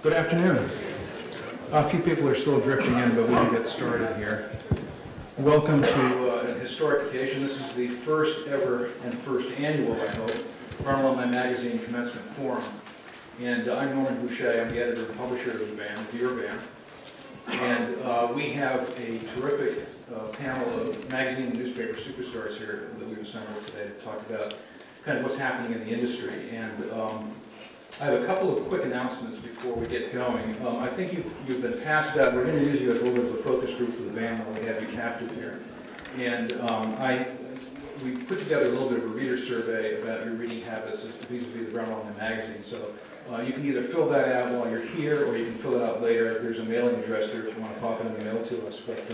Good afternoon. A few people are still drifting in, but we can get started here. Welcome to an historic occasion. This is the first ever and first annual, I hope, Brown Alumni Magazine Commencement Forum. And I'm Norman Boucher. I'm the editor and publisher of the band, of your band. And we have a terrific panel of magazine and newspaper superstars here that we've assembled today to talk about kind of what's happening in the industry. And I have a couple of quick announcements before we get going. I think you've been passed out. We're going to use you as a little bit of a focus group for the band when we have you captive here. And we put together a little bit of a reader survey about your reading habits vis-a-vis the Brown Alumni Magazine. So you can either fill that out while you're here or you can fill it out later. There's a mailing address there if you want to pop it in the mail to us. But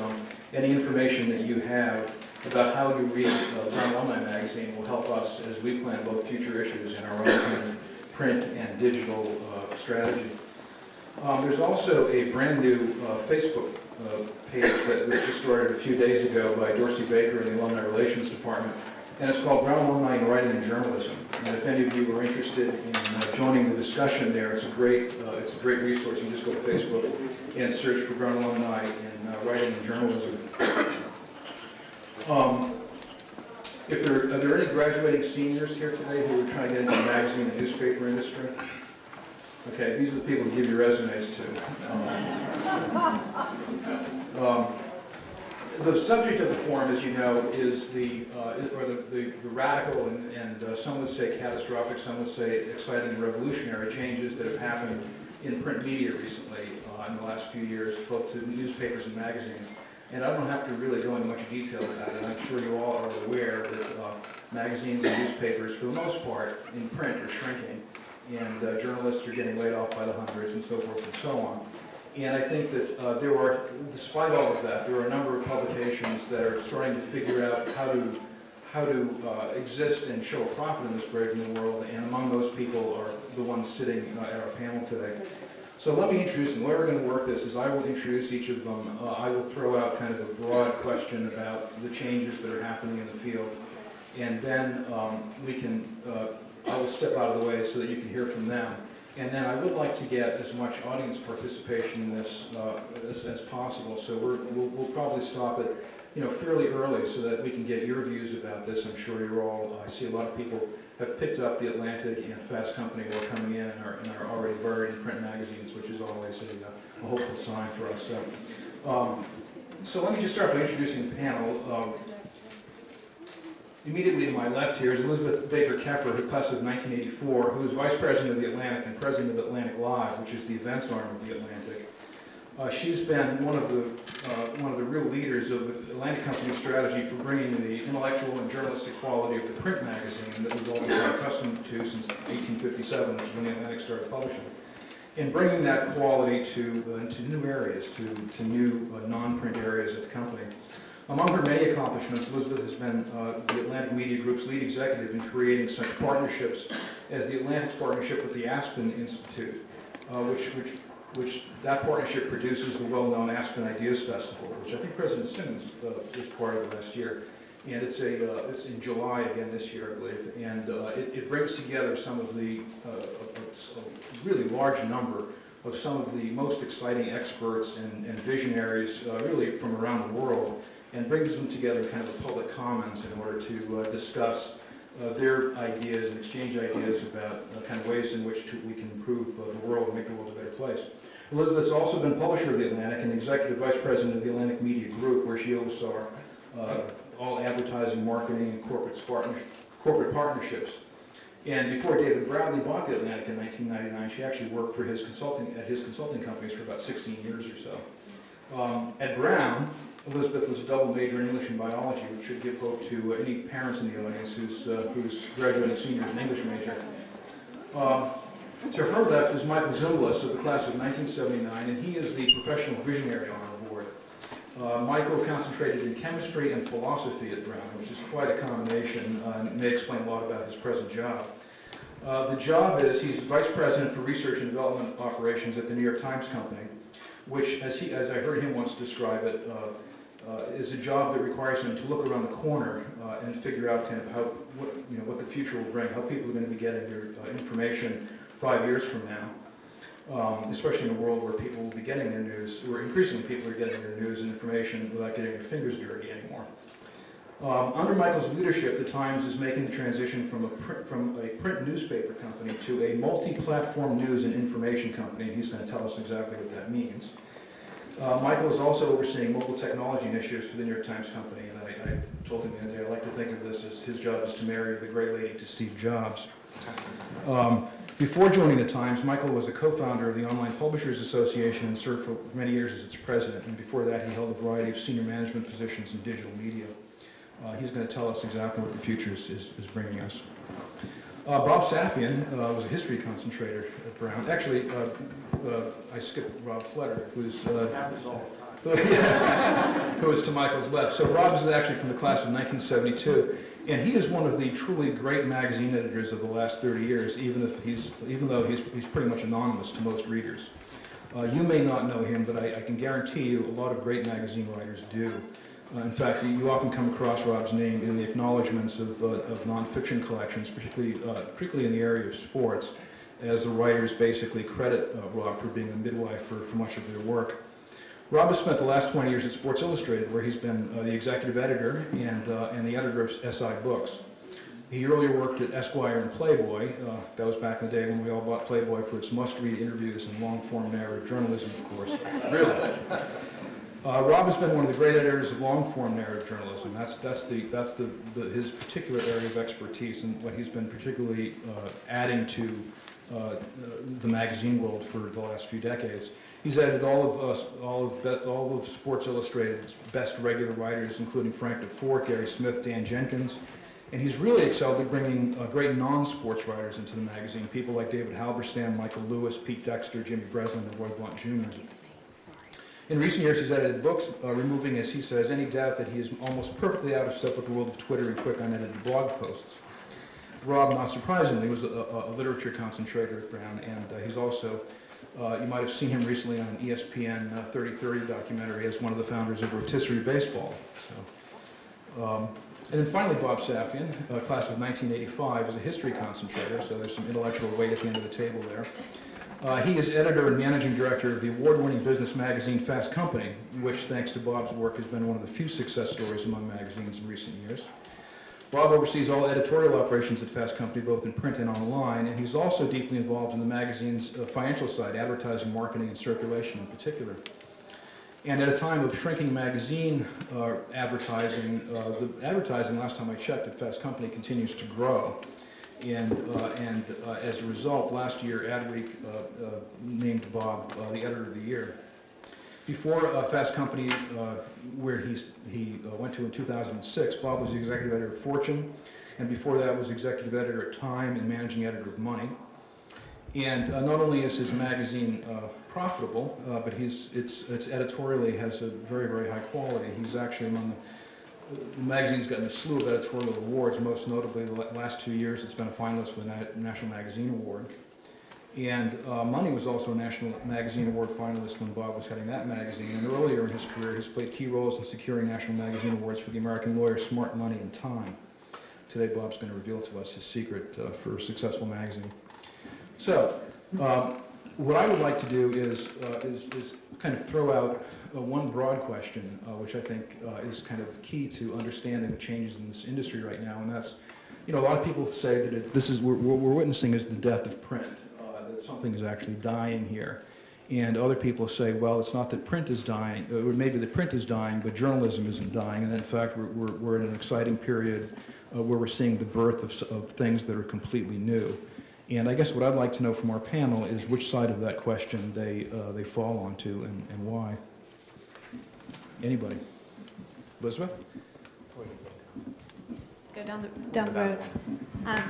any information that you have about how you read Brown Alumni Magazine will help us as we plan both future issues and our own print and digital strategy. There's also a brand new Facebook page that was just started a few days ago by Dorsey Baker in the Alumni Relations Department, and it's called Brown Alumni in Writing and Journalism. And if any of you are interested in joining the discussion there, it's a great resource. You just go to Facebook and search for Brown Alumni in Writing and Journalism. Are there any graduating seniors here today who are trying to get into the magazine and newspaper industry? Okay, these are the people who give your resumes to. The subject of the forum, as you know, is the radical and some would say catastrophic, some would say exciting and revolutionary changes that have happened in print media recently in the last few years, both to newspapers and magazines. And I don't have to really go into much detail about it. I'm sure you all are aware that magazines and newspapers, for the most part, in print are shrinking, and journalists are getting laid off by the hundreds and so forth and so on. And I think that despite all of that, there are a number of publications that are starting to figure out how to exist and show a profit in this brave new world, and among those people are the ones sitting at our panel today. So let me introduce them. The way we're going to work this is I will introduce each of them. I will throw out kind of a broad question about the changes that are happening in the field. And then I will step out of the way so that you can hear from them. And then I would like to get as much audience participation in this as possible. So we'll probably stop it fairly early so that we can get your views about this. I'm sure you're all, I see a lot of people have picked up the Atlantic and Fast Company while coming in and are already buried in print magazines, which is always a hopeful sign for us. So let me just start by introducing the panel. Immediately to my left here is Elizabeth Baker Keffer, who class of 1984, who is Vice President of the Atlantic and President of Atlantic Live, which is the events arm of the Atlantic. She's been one of the real leaders of the Atlantic Company's strategy for bringing the intellectual and journalistic quality of the print magazine that we've all been accustomed to since 1857, which is when the Atlantic started publishing, and bringing that quality to new areas, to new non-print areas at the company. Among her many accomplishments, Elizabeth has been the Atlantic Media Group's lead executive in creating such partnerships as the Atlantic's partnership with the Aspen Institute, which that partnership produces the well-known Aspen Ideas Festival, which I think President Simmons was part of last year. And it's in July again this year, I believe. And it brings together some of a really large number of some of the most exciting experts and visionaries really from around the world, and brings them together in kind of a public commons in order to discuss their ideas and exchange ideas about kind of ways in which we can improve the world and make the world a better place. Elizabeth's also been publisher of the Atlantic and executive vice president of the Atlantic Media Group, where she oversaw all advertising, marketing, and corporate partnerships. And before David Bradley bought the Atlantic in 1999, she actually worked for his consulting companies for about 16 years or so. At Brown, Elizabeth was a double major in English and biology, which should give hope to any parents in the audience who's graduating seniors in English major. To her left is Michael Zimbalist of the class of 1979, and he is the professional visionary on our board. Michael concentrated in chemistry and philosophy at Brown, which is quite a combination, and may explain a lot about his present job. The job is he's vice president for research and development operations at the New York Times Company, which, as I heard him once describe it, is a job that requires him to look around the corner and figure out kind of what the future will bring, how people are going to be getting their information 5 years from now. especially in a world where people will be getting their news, where increasingly people are getting their news and information without getting their fingers dirty anymore. Under Michael's leadership, the Times is making the transition from a print newspaper company to a multi-platform news and information company, and he's going to tell us exactly what that means. Michael is also overseeing mobile technology initiatives for the New York Times Company, and I told him the other day I like to think of this as his job is to marry the great lady to Steve Jobs. Before joining the Times, Michael was a co-founder of the Online Publishers Association and served for many years as its president, and before that he held a variety of senior management positions in digital media. He's going to tell us exactly what the future is bringing us. Bob Safian was a history concentrator at Brown. Actually, I skipped Rob Fletter, who's who was to Michael's left. So Rob is actually from the class of 1972, and he is one of the truly great magazine editors of the last 30 years, even though he's pretty much anonymous to most readers. You may not know him, but I can guarantee you a lot of great magazine writers do. In fact, you often come across Rob's name in the acknowledgments of nonfiction collections, particularly in the area of sports, as the writers basically credit Rob for being the midwife for much of their work. Rob has spent the last 20 years at Sports Illustrated, where he's been the executive editor and the editor of SI Books. He earlier worked at Esquire and Playboy. That was back in the day when we all bought Playboy for its must-read interviews and long-form narrative journalism, of course. Really. Rob has been one of the great editors of long-form narrative journalism. That's his particular area of expertise, and what he's been particularly adding to the magazine world for the last few decades. He's edited all of Sports Illustrated's best regular writers, including Frank DeFort, Gary Smith, Dan Jenkins, and he's really excelled at bringing great non-sports writers into the magazine. People like David Halberstam, Michael Lewis, Pete Dexter, Jimmy Breslin, and Roy Blunt Jr. In recent years, he's edited books, removing, as he says, any doubt that he is almost perfectly out of step with the world of Twitter and quick unedited blog posts. Rob, not surprisingly, was a literature concentrator at Brown, and he's also, you might have seen him recently on an ESPN 30/30 documentary as one of the founders of Rotisserie Baseball. So, and then finally, Bob Safian, class of 1985, is a history concentrator, so there's some intellectual weight at the end of the table there. He is editor and managing director of the award-winning business magazine Fast Company, which, thanks to Bob's work, has been one of the few success stories among magazines in recent years. Bob oversees all editorial operations at Fast Company, both in print and online, and he's also deeply involved in the magazine's financial side, advertising, marketing, and circulation in particular. And at a time of shrinking magazine advertising, the advertising, last time I checked, at Fast Company continues to grow. And as a result, last year, Adweek named Bob the editor of the year. Before Fast Company, where he went to in 2006, Bob was the executive editor of Fortune, and before that was executive editor at Time and managing editor of Money. And not only is his magazine profitable, but it's editorially has a very, very high quality. He's actually among the magazine's gotten a slew of editorial awards, most notably the last 2 years it's been a finalist for the National Magazine Award. And Money was also a National Magazine Award finalist when Bob was heading that magazine. And earlier in his career, he's played key roles in securing National Magazine Awards for The American Lawyer, Smart Money, and Time. Today, Bob's going to reveal to us his secret for a successful magazine. So, what I would like to do is kind of throw out one broad question, which I think is kind of key to understanding the changes in this industry right now, and that's, you know, a lot of people say that what we're witnessing is the death of print, that something is actually dying here. And other people say, well, it's not that print is dying, or maybe the print is dying, but journalism isn't dying. And in fact, we're in an exciting period where we're seeing the birth of things that are completely new. And I guess what I'd like to know from our panel is which side of that question they fall onto and why. Anybody? Elizabeth? Go down the road.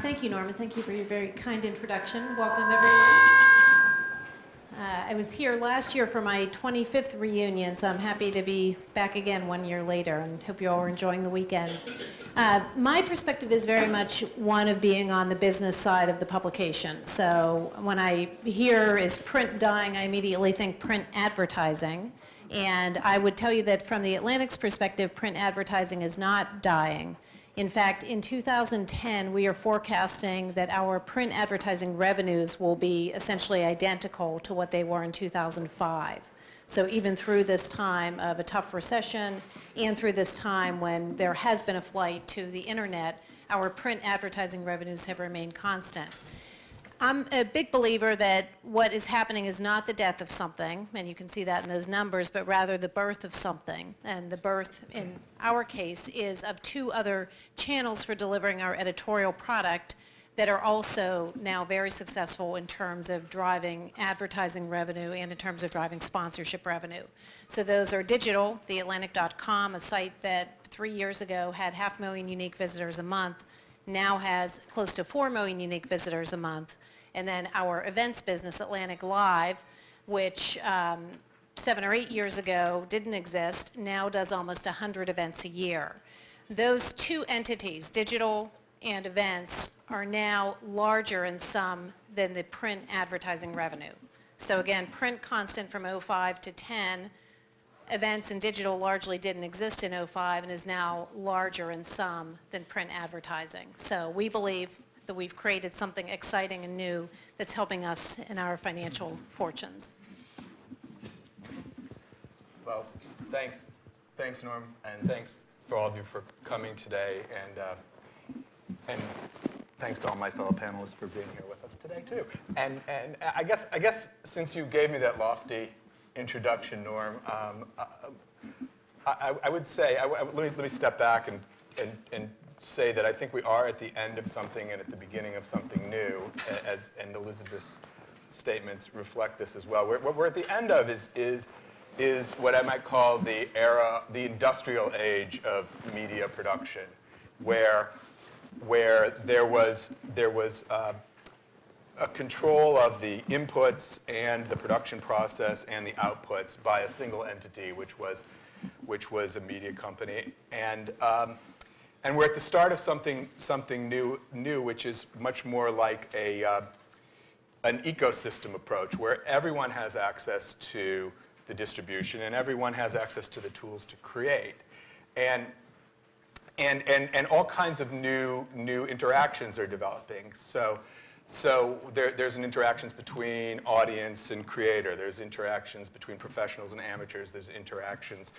Thank you, Norman. Thank you for your very kind introduction. Welcome, everyone. I was here last year for my 25th reunion, so I'm happy to be back again 1 year later, and hope you all are enjoying the weekend. My perspective is very much one of being on the business side of the publication. So when I hear is print dying, I immediately think print advertising. And I would tell you that from the Atlantic's perspective, print advertising is not dying. In fact, in 2010, we are forecasting that our print advertising revenues will be essentially identical to what they were in 2005. So even through this time of a tough recession and through this time when there has been a flight to the internet, our print advertising revenues have remained constant. I'm a big believer that what is happening is not the death of something, and you can see that in those numbers, but rather the birth of something. And the birth, in our case, is of two other channels for delivering our editorial product that are also now very successful in terms of driving advertising revenue and in terms of driving sponsorship revenue. So those are digital, theatlantic.com, a site that 3 years ago had 500,000 unique visitors a month, now has close to 4 million unique visitors a month. And then our events business, Atlantic Live, which 7 or 8 years ago didn't exist, now does almost 100 events a year. Those two entities, digital and events, are now larger in sum than the print advertising revenue. So again, print constant from 05 to 10, events and digital largely didn't exist in 05 and is now larger in sum than print advertising. So we believe that we've created something exciting and new that's helping us in our financial fortunes. Well, thanks, Norm, and thanks for all of you for coming today, and thanks to all my fellow panelists for being here with us today too. And I guess since you gave me that lofty introduction, Norm, I would say, let me step back and say that I think we are at the end of something and at the beginning of something new, and Elizabeth's statements reflect this as well. What we're at the end of is what I might call the industrial age of media production, where there was a control of the inputs and the production process and the outputs by a single entity, which was a media company, and we're at the start of something new, which is much more like an ecosystem approach, where everyone has access to the distribution and everyone has access to the tools to create, and all kinds of new interactions are developing. So there's an interactions between audience and creator. There's interactions between professionals and amateurs. There's interactions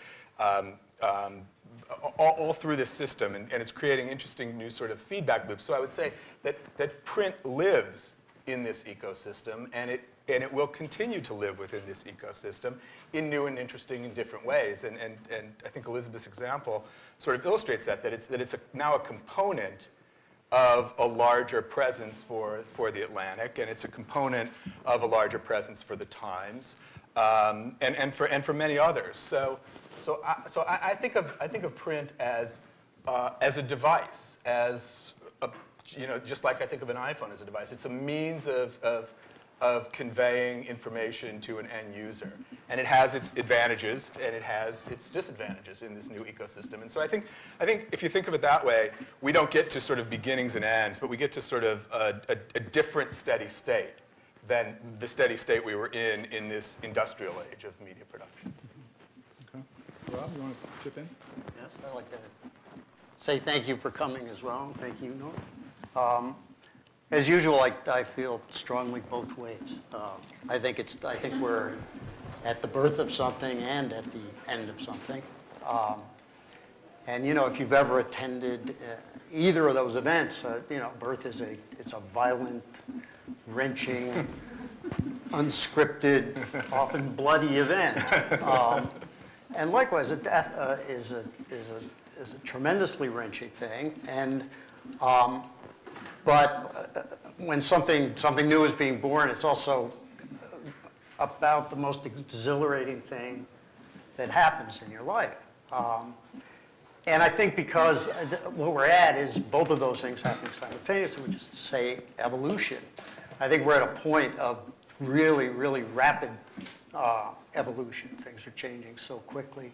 all through this system, and it's creating interesting new sort of feedback loops. So I would say that print lives in this ecosystem, and it will continue to live within this ecosystem in new and interesting and different ways. And I think Elizabeth's example sort of illustrates that it's now a component of a larger presence for the Atlantic, and it's a component of a larger presence for the Times, and for many others. So I think of print as a device, as just like I think of an iPhone as a device. It's a means of conveying information to an end user, and it has its advantages and it has its disadvantages in this new ecosystem. And so I think if you think of it that way, we don't get to sort of beginnings and ends, but we get to sort of a different steady state than the steady state we were in this industrial age of media production. Okay. Rob, you want to chip in? Yes, I'd like to say thank you for coming as well. Thank you, Norm. As usual, I feel strongly both ways. I think we're at the birth of something and at the end of something. And if you've ever attended either of those events, birth it's a violent, wrenching, unscripted, often bloody event. And likewise, a death is a tremendously wrenching thing. And but when something new is being born, it's also about the most exhilarating thing that happens in your life. And I think because what we're at is both of those things happening simultaneously, we just say evolution. I think we're at a point of really, really rapid evolution. Things are changing so quickly.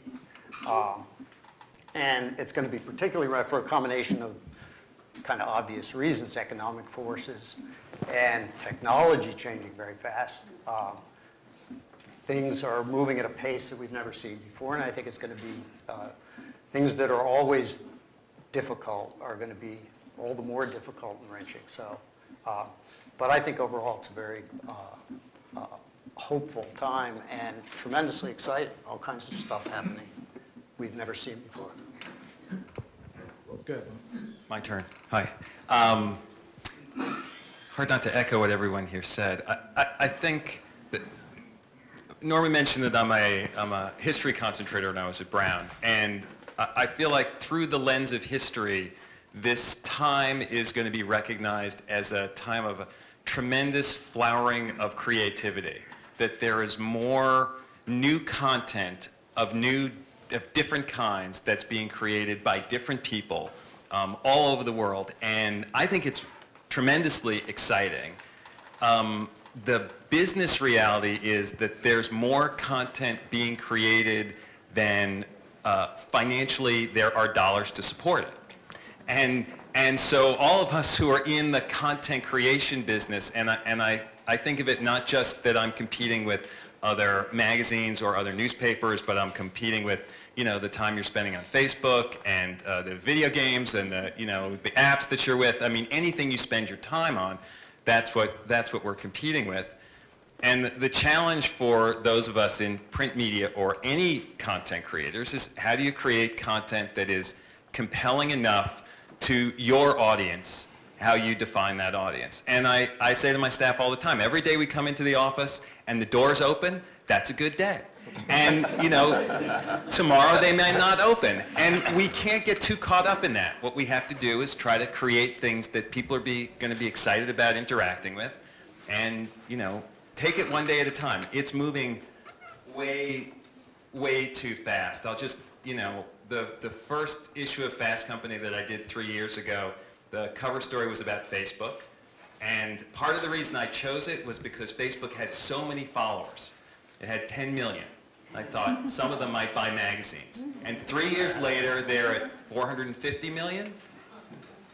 And it's going to be particularly right for a combination of kind of obvious reasons, economic forces and technology changing very fast. Things are moving at a pace that we've never seen before, and I think it's going to be things that are always difficult are going to be all the more difficult and wrenching. So, but I think overall it's a very hopeful time and tremendously exciting. All kinds of stuff happening we've never seen before. Good. My turn. Hi. Hard not to echo what everyone here said. I think that Norman mentioned that I'm a history concentrator when I was at Brown, and I feel like through the lens of history, this time is going to be recognized as a time of a tremendous flowering of creativity, that there is more new content of different kinds that's being created by different people all over the world, and I think it's tremendously exciting. The business reality is that there's more content being created than financially there are dollars to support it. And so all of us who are in the content creation business, and I think of it not just that I'm competing with other magazines or other newspapers, but I'm competing with, the time you're spending on Facebook and the video games and the apps that you're with. I mean, anything you spend your time on, that's what we're competing with. And the challenge for those of us in print media or any content creators is how do you create content that is compelling enough to your audience, how you define that audience. And I say to my staff all the time, every day we come into the office and the doors open, that's a good day. And, tomorrow they may not open. And we can't get too caught up in that. What we have to do is try to create things that people are going to be excited about interacting with. And, take it one day at a time. It's moving way, way too fast. I'll just, the first issue of Fast Company that I did 3 years ago, the cover story was about Facebook. And part of the reason I chose it was because Facebook had so many followers. It had 10 million. I thought some of them might buy magazines. And 3 years later, they're at 450 million.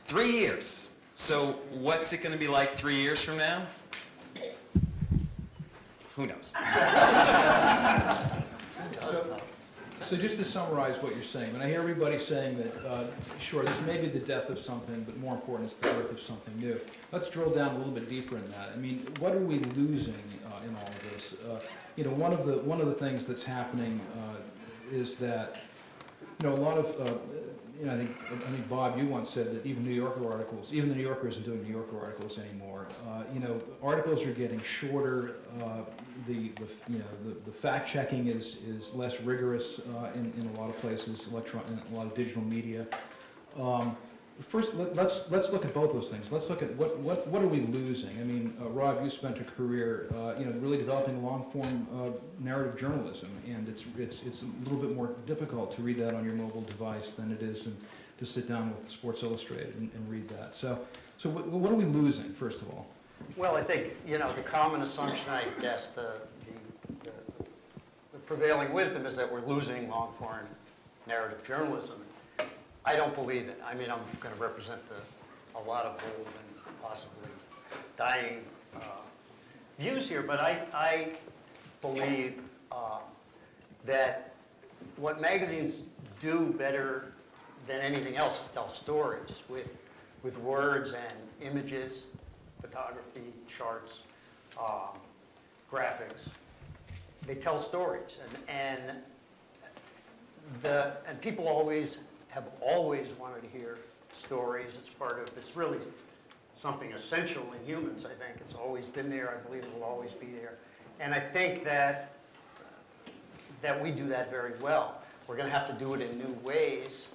3 years. So what's it going to be like 3 years from now? Who knows? So just to summarize what you're saying, when I hear everybody saying that, sure, this may be the death of something, but more important, it's the birth of something new. Let's drill down a little bit deeper in that. I mean, what are we losing in all of this? One of the things that's happening is that, a lot of, I think Bob, you once said that even the New Yorker isn't doing New Yorker articles anymore. Articles are getting shorter. The fact checking is less rigorous in a lot of places, in a lot of digital media. First, let's look at both those things. Let's look at what are we losing. I mean, Rob, you spent a career, really developing long-form narrative journalism, and it's a little bit more difficult to read that on your mobile device than it is to sit down with Sports Illustrated and read that. So what are we losing, first of all? Well, I think the common assumption, I guess, the prevailing wisdom is that we're losing long-form narrative journalism. I don't believe it. I mean, I'm going to represent a lot of old and possibly dying views here, but I believe that what magazines do better than anything else is tell stories with words and images, photography, charts, graphics. They tell stories, and people have always wanted to hear stories. It's really something essential in humans, I think. It's always been there. I believe it will always be there. And I think that we do that very well. We're going to have to do it in new ways,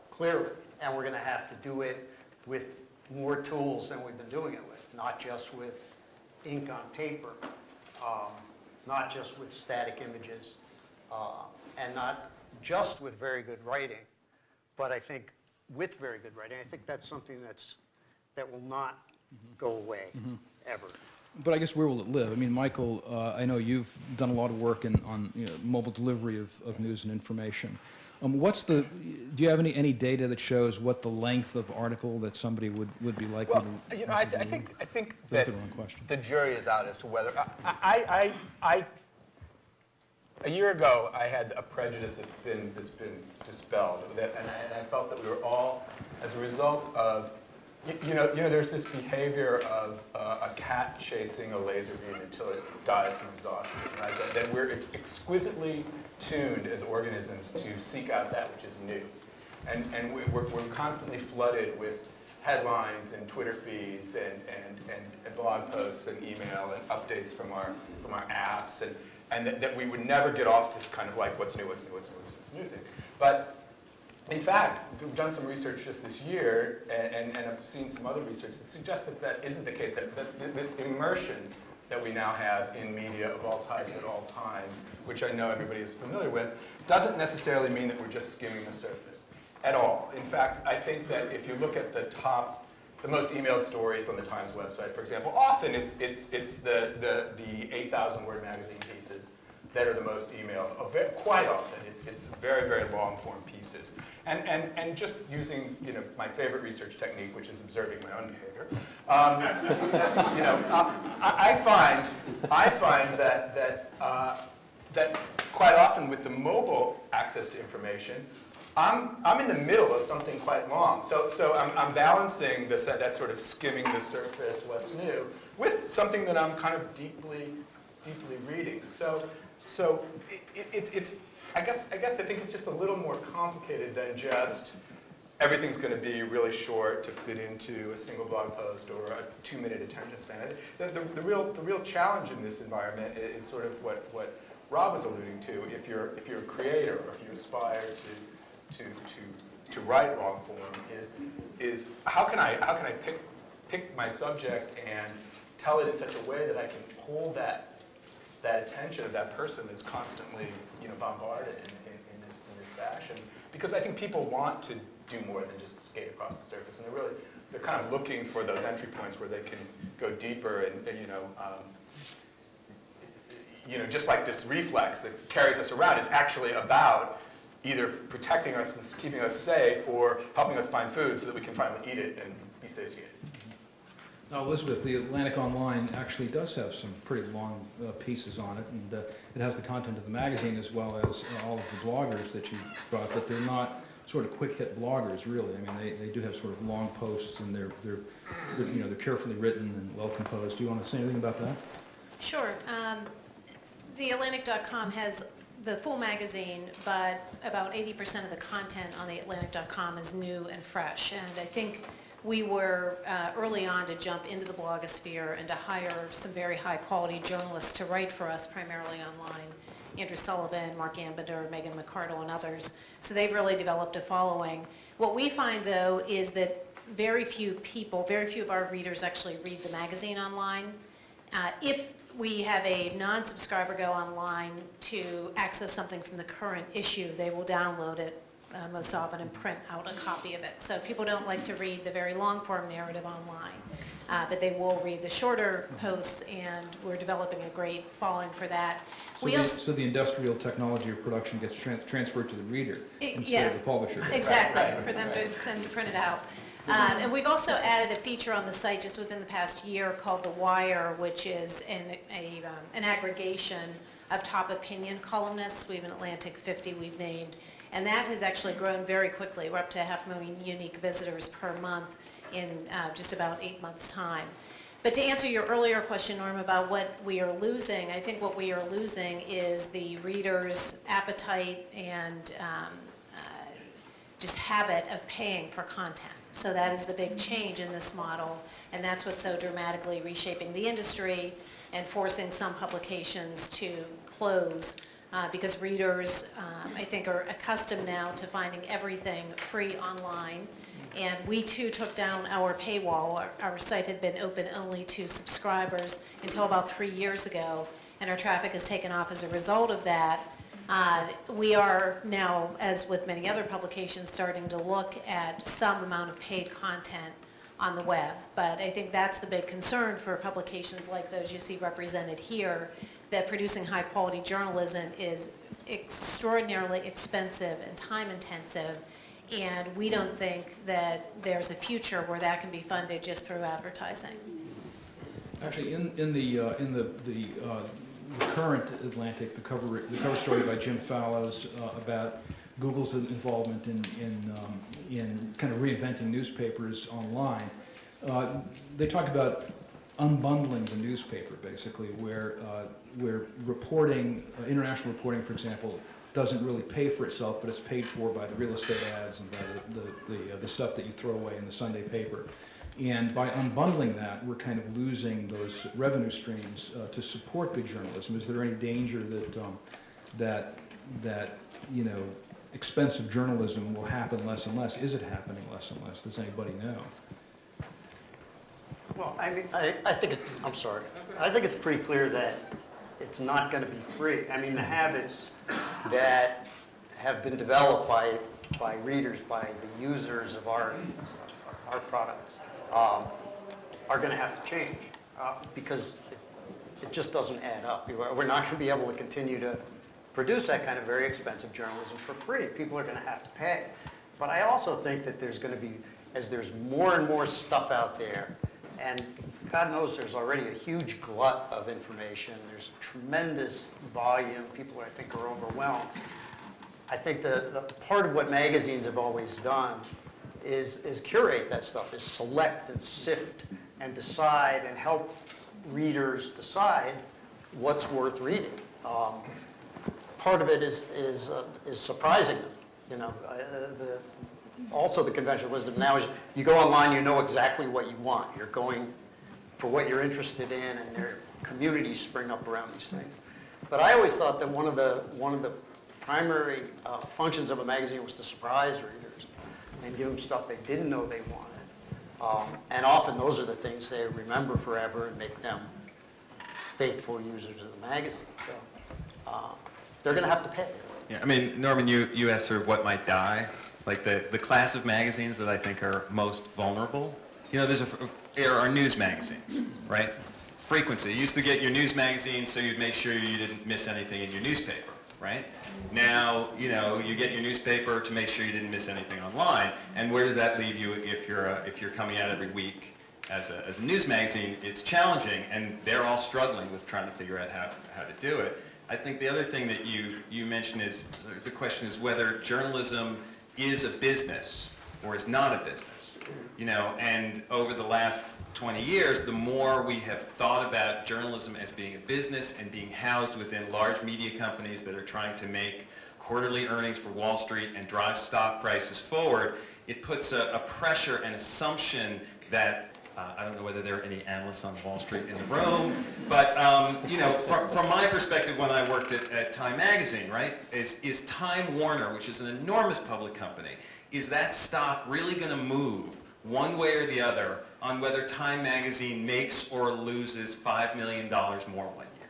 clearly. And we're going to have to do it with more tools than we've been doing it with, not just with ink on paper, not just with static images, and not just with very good writing, but I think with very good writing. I think that's something that will not go away, ever. But I guess where will it live? I mean, Michael, I know you've done a lot of work on mobile delivery of news and information. Do you have any data that shows what the length of article that somebody would be likely to? I think that the wrong question. The jury is out as to whether a year ago, I had a prejudice that's been dispelled, and I felt that we were all, as a result of, there's this behavior of a cat chasing a laser beam until it dies from exhaustion, right? That we're exquisitely tuned as organisms to seek out that which is new, and we're constantly flooded with headlines and Twitter feeds and blog posts and email and updates from our apps, and that we would never get off this kind of like what's new thing. But in fact, we've done some research just this year, and I've seen some other research that suggests that that isn't the case, that this immersion that we now have in media of all types at all times, which I know everybody is familiar with, doesn't necessarily mean that we're just skimming the surface at all. In fact, I think that if you look at the most emailed stories on the Times website, for example, often it's the 8,000 word magazine pieces that are the most emailed. Quite often, it's very, very long form pieces. And just using my favorite research technique, which is observing my own behavior, I find that quite often with the mobile access to information, I'm in the middle of something quite long. So I'm balancing that sort of skimming the surface, what's new, with something that I'm kind of deeply reading. So it's I guess I think it's just a little more complicated than just everything's going to be really short to fit into a single blog post or a 2-minute attention span. The real challenge in this environment is sort of what Rob was alluding to. If you're a creator or if you aspire to write long form, is how can I pick my subject and tell it in such a way that I can hold that attention of that person that's constantly bombarded in this fashion, because I think people want to do more than just skate across the surface, and they're kind of looking for those entry points where they can go deeper and just like this reflex that carries us around is actually about either protecting us and keeping us safe or helping us find food so that we can finally eat it and be satiated. Now, Elizabeth, the Atlantic Online actually does have some pretty long pieces on it, and it has the content of the magazine as well as all of the bloggers that you brought, but they're not sort of quick-hit bloggers, really. I mean, they do have sort of long posts, and they're carefully written and well-composed. Do you want to say anything about that? Sure. TheAtlantic.com has the full magazine, but about 80% of the content on TheAtlantic.com is new and fresh, and I think we were early on to jump into the blogosphere and to hire some very high-quality journalists to write for us, primarily online. Andrew Sullivan, Mark Ambinder, Megan McCardle, and others. So they've really developed a following. What we find, though, is that very few of our readers actually read the magazine online. If we have a non-subscriber go online to access something from the current issue, they will download it most often and print out a copy of it. So people don't like to read the very long-form narrative online, but they will read the shorter posts, and we're developing a great following for that. So the industrial technology of production gets transferred to the reader instead of the publisher. Exactly, for them to print it out. And we've also added a feature on the site just within the past year called The Wire, which is an aggregation of top opinion columnists. We have an Atlantic 50 we've named. And that has actually grown very quickly. We're up to 500,000 unique visitors per month in just about 8 months' time. But to answer your earlier question, Norm, about what we are losing, I think what we are losing is the reader's appetite and just habit of paying for content. So that is the big change in this model, and that's what's so dramatically reshaping the industry and forcing some publications to close because readers, I think, are accustomed now to finding everything free online. And we, too, took down our paywall. Our site had been open only to subscribers until about 3 years ago, and our traffic has taken off as a result of that. We are now, as with many other publications, starting to look at some amount of paid content on the web. But I think that's the big concern for publications like those you see represented here, that producing high-quality journalism is extraordinarily expensive and time-intensive, and we don't think that there's a future where that can be funded just through advertising. Actually, in the the current Atlantic, the cover story by Jim Fallows about Google's involvement in kind of reinventing newspapers online. They talk about unbundling the newspaper, basically, where reporting, international reporting, for example, doesn't really pay for itself, but it's paid for by the real estate ads and by the stuff that you throw away in the Sunday paper. And by unbundling that, we're kind of losing those revenue streams to support good journalism. Is there any danger that you know, expensive journalism will happen less and less? Is it happening less and less? Does anybody know? Well, I mean, I think I'm sorry. I think it's pretty clear that it's not going to be free. I mean, the habits that have been developed by readers, by the users of our products, are going to have to change because it just doesn't add up. We're not going to be able to continue to produce that kind of very expensive journalism for free. People are going to have to pay. But I also think that there's going to be, as there's more and more stuff out there, and God knows there's already a huge glut of information. There's tremendous volume. People, I think, are overwhelmed. I think the part of what magazines have always done is curate that stuff, is select and sift and decide and help readers decide what's worth reading. Part of it is surprising them. You know, also the conventional wisdom now is you go online, you know exactly what you want. You're going for what you're interested in, and there communities spring up around these things. But I always thought that one of the primary functions of a magazine was to surprise readers and give them stuff they didn't know they wanted. And often those are the things they remember forever and make them faithful users of the magazine. So they're going to have to pay. Yeah, I mean, Norman, you asked sort of what might die. Like the class of magazines that I think are most vulnerable. You know, there are news magazines, right? Frequency. You used to get your news magazine so you'd make sure you didn't miss anything in your newspaper, right? Now, you know, you get your newspaper to make sure you didn't miss anything online. And where does that leave you if you're coming out every week as a news magazine? It's challenging, and they're all struggling with trying to figure out how to do it. I think the other thing that you mentioned is, the question is whether journalism is a business or is not a business. You know, and over the last 20 years, the more we have thought about journalism as being a business and being housed within large media companies that are trying to make quarterly earnings for Wall Street and drive stock prices forward, it puts a pressure and assumption that I don't know whether there are any analysts on Wall Street in the room, but you know, from my perspective, when I worked at Time Magazine, right, is Time Warner, which is an enormous public company, is that stock really going to move one way or the other on whether Time Magazine makes or loses $5 million more 1 year,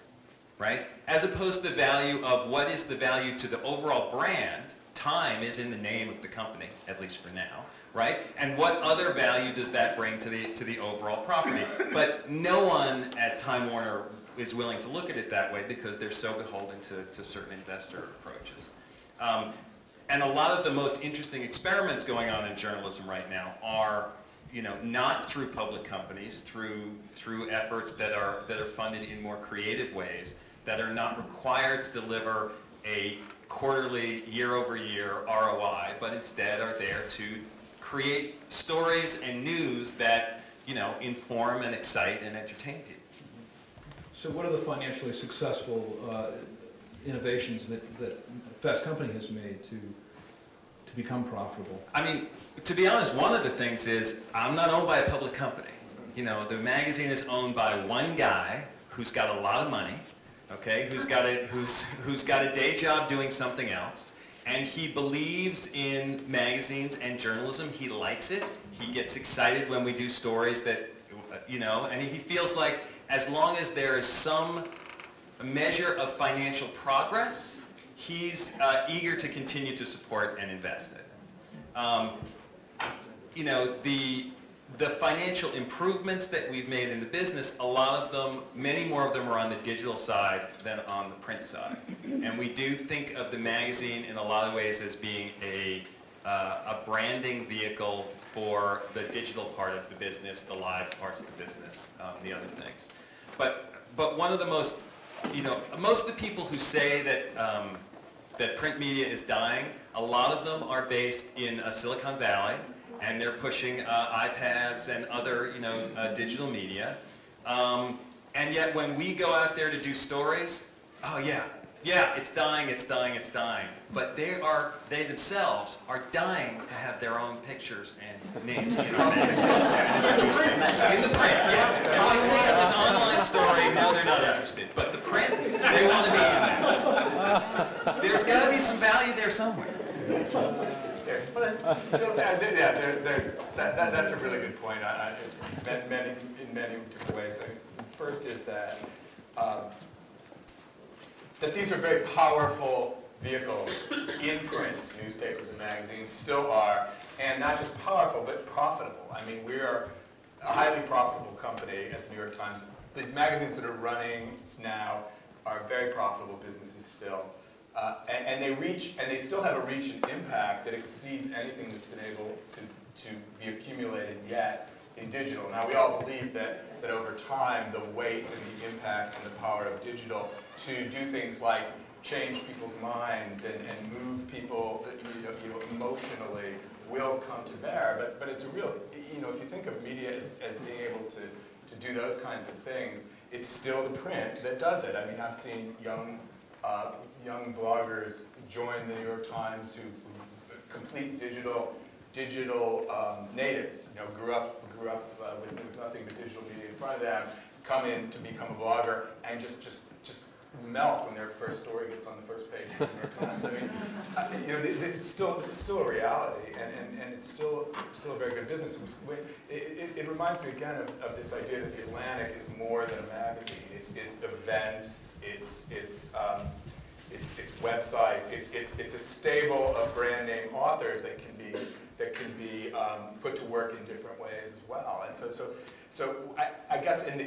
right? As opposed to the value of what is the value to the overall brand. Time is in the name of the company, at least for now, right? And what other value does that bring to the overall property? But no one at Time Warner is willing to look at it that way because they're so beholden to certain investor approaches. And a lot of the most interesting experiments going on in journalism right now are, you know, not through public companies, through efforts that are funded in more creative ways, that are not required to deliver a quarterly, year-over-year ROI, but instead are there to create stories and news that, you know, inform and excite and entertain people. So what are the financially successful innovations that Fast Company has made to become profitable? I mean, to be honest, one of the things is I'm not owned by a public company. You know, the magazine is owned by one guy who's got a lot of money, okay, who's got a day job doing something else, and he believes in magazines and journalism. He likes it. He gets excited when we do stories that, you know, and he feels like as long as there is some measure of financial progress, he's eager to continue to support and invest in it. You know, the financial improvements that we've made in the business, a lot of them, many more of them are on the digital side than on the print side. And we do think of the magazine in a lot of ways as being a branding vehicle for the digital part of the business, the live parts of the business, the other things. But one of the most you know, most of the people who say that that print media is dying, a lot of them are based in Silicon Valley, and they're pushing iPads and other, you know, digital media. And yet when we go out there to do stories, oh yeah, it's dying, it's dying, it's dying. But they themselves are dying to have their own pictures and names in our magazine. In the print, yes. If I say it's an online story, no, they're not interested. But the print, they want to be in there. There's got to be some value there somewhere. That's a really good point in many different ways. First is that these are very powerful vehicles in print, newspapers and magazines still are, and not just powerful, but profitable. I mean, we are a highly profitable company at the New York Times. These magazines that are running now are very profitable businesses still. And they still have a reach and impact that exceeds anything that's been able to be accumulated yet in digital. Now, we all believe that over time, the weight and the impact and the power of digital to do things like change people's minds and move people, emotionally will come to bear. But it's a real, if you think of media as being able to do those kinds of things, it's still the print that does it. I mean, I've seen young bloggers join the New York Times who've complete digital natives. Grew up with nothing but digital media in front of them, come in to become a blogger, and just melt when their first story gets on the first page of the New York Times. I mean, this is still a reality, and it's still a very good business. It reminds me again of this idea that the Atlantic is more than a magazine. It's events. It's websites. It's a stable of brand name authors that can be put to work in different ways as well. And so I guess in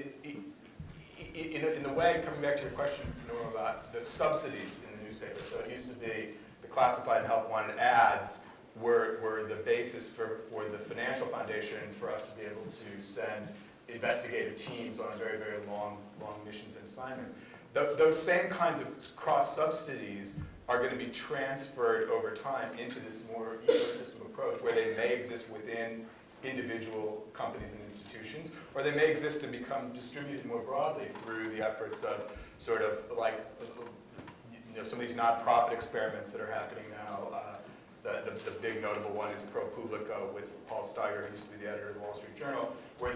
the way, coming back to your question, Norma, about the subsidies in the newspaper. So it used to be the classified and help wanted ads were the basis for the financial foundation for us to be able to send investigative teams on very, very long missions and assignments. Those same kinds of cross-subsidies are going to be transferred over time into this more ecosystem approach, where they may exist within individual companies and institutions, or they may exist and become distributed more broadly through the efforts of sort of like some of these nonprofit experiments that are happening now. The big notable one is ProPublica with Paul Steiger, who used to be the editor of the Wall Street Journal, where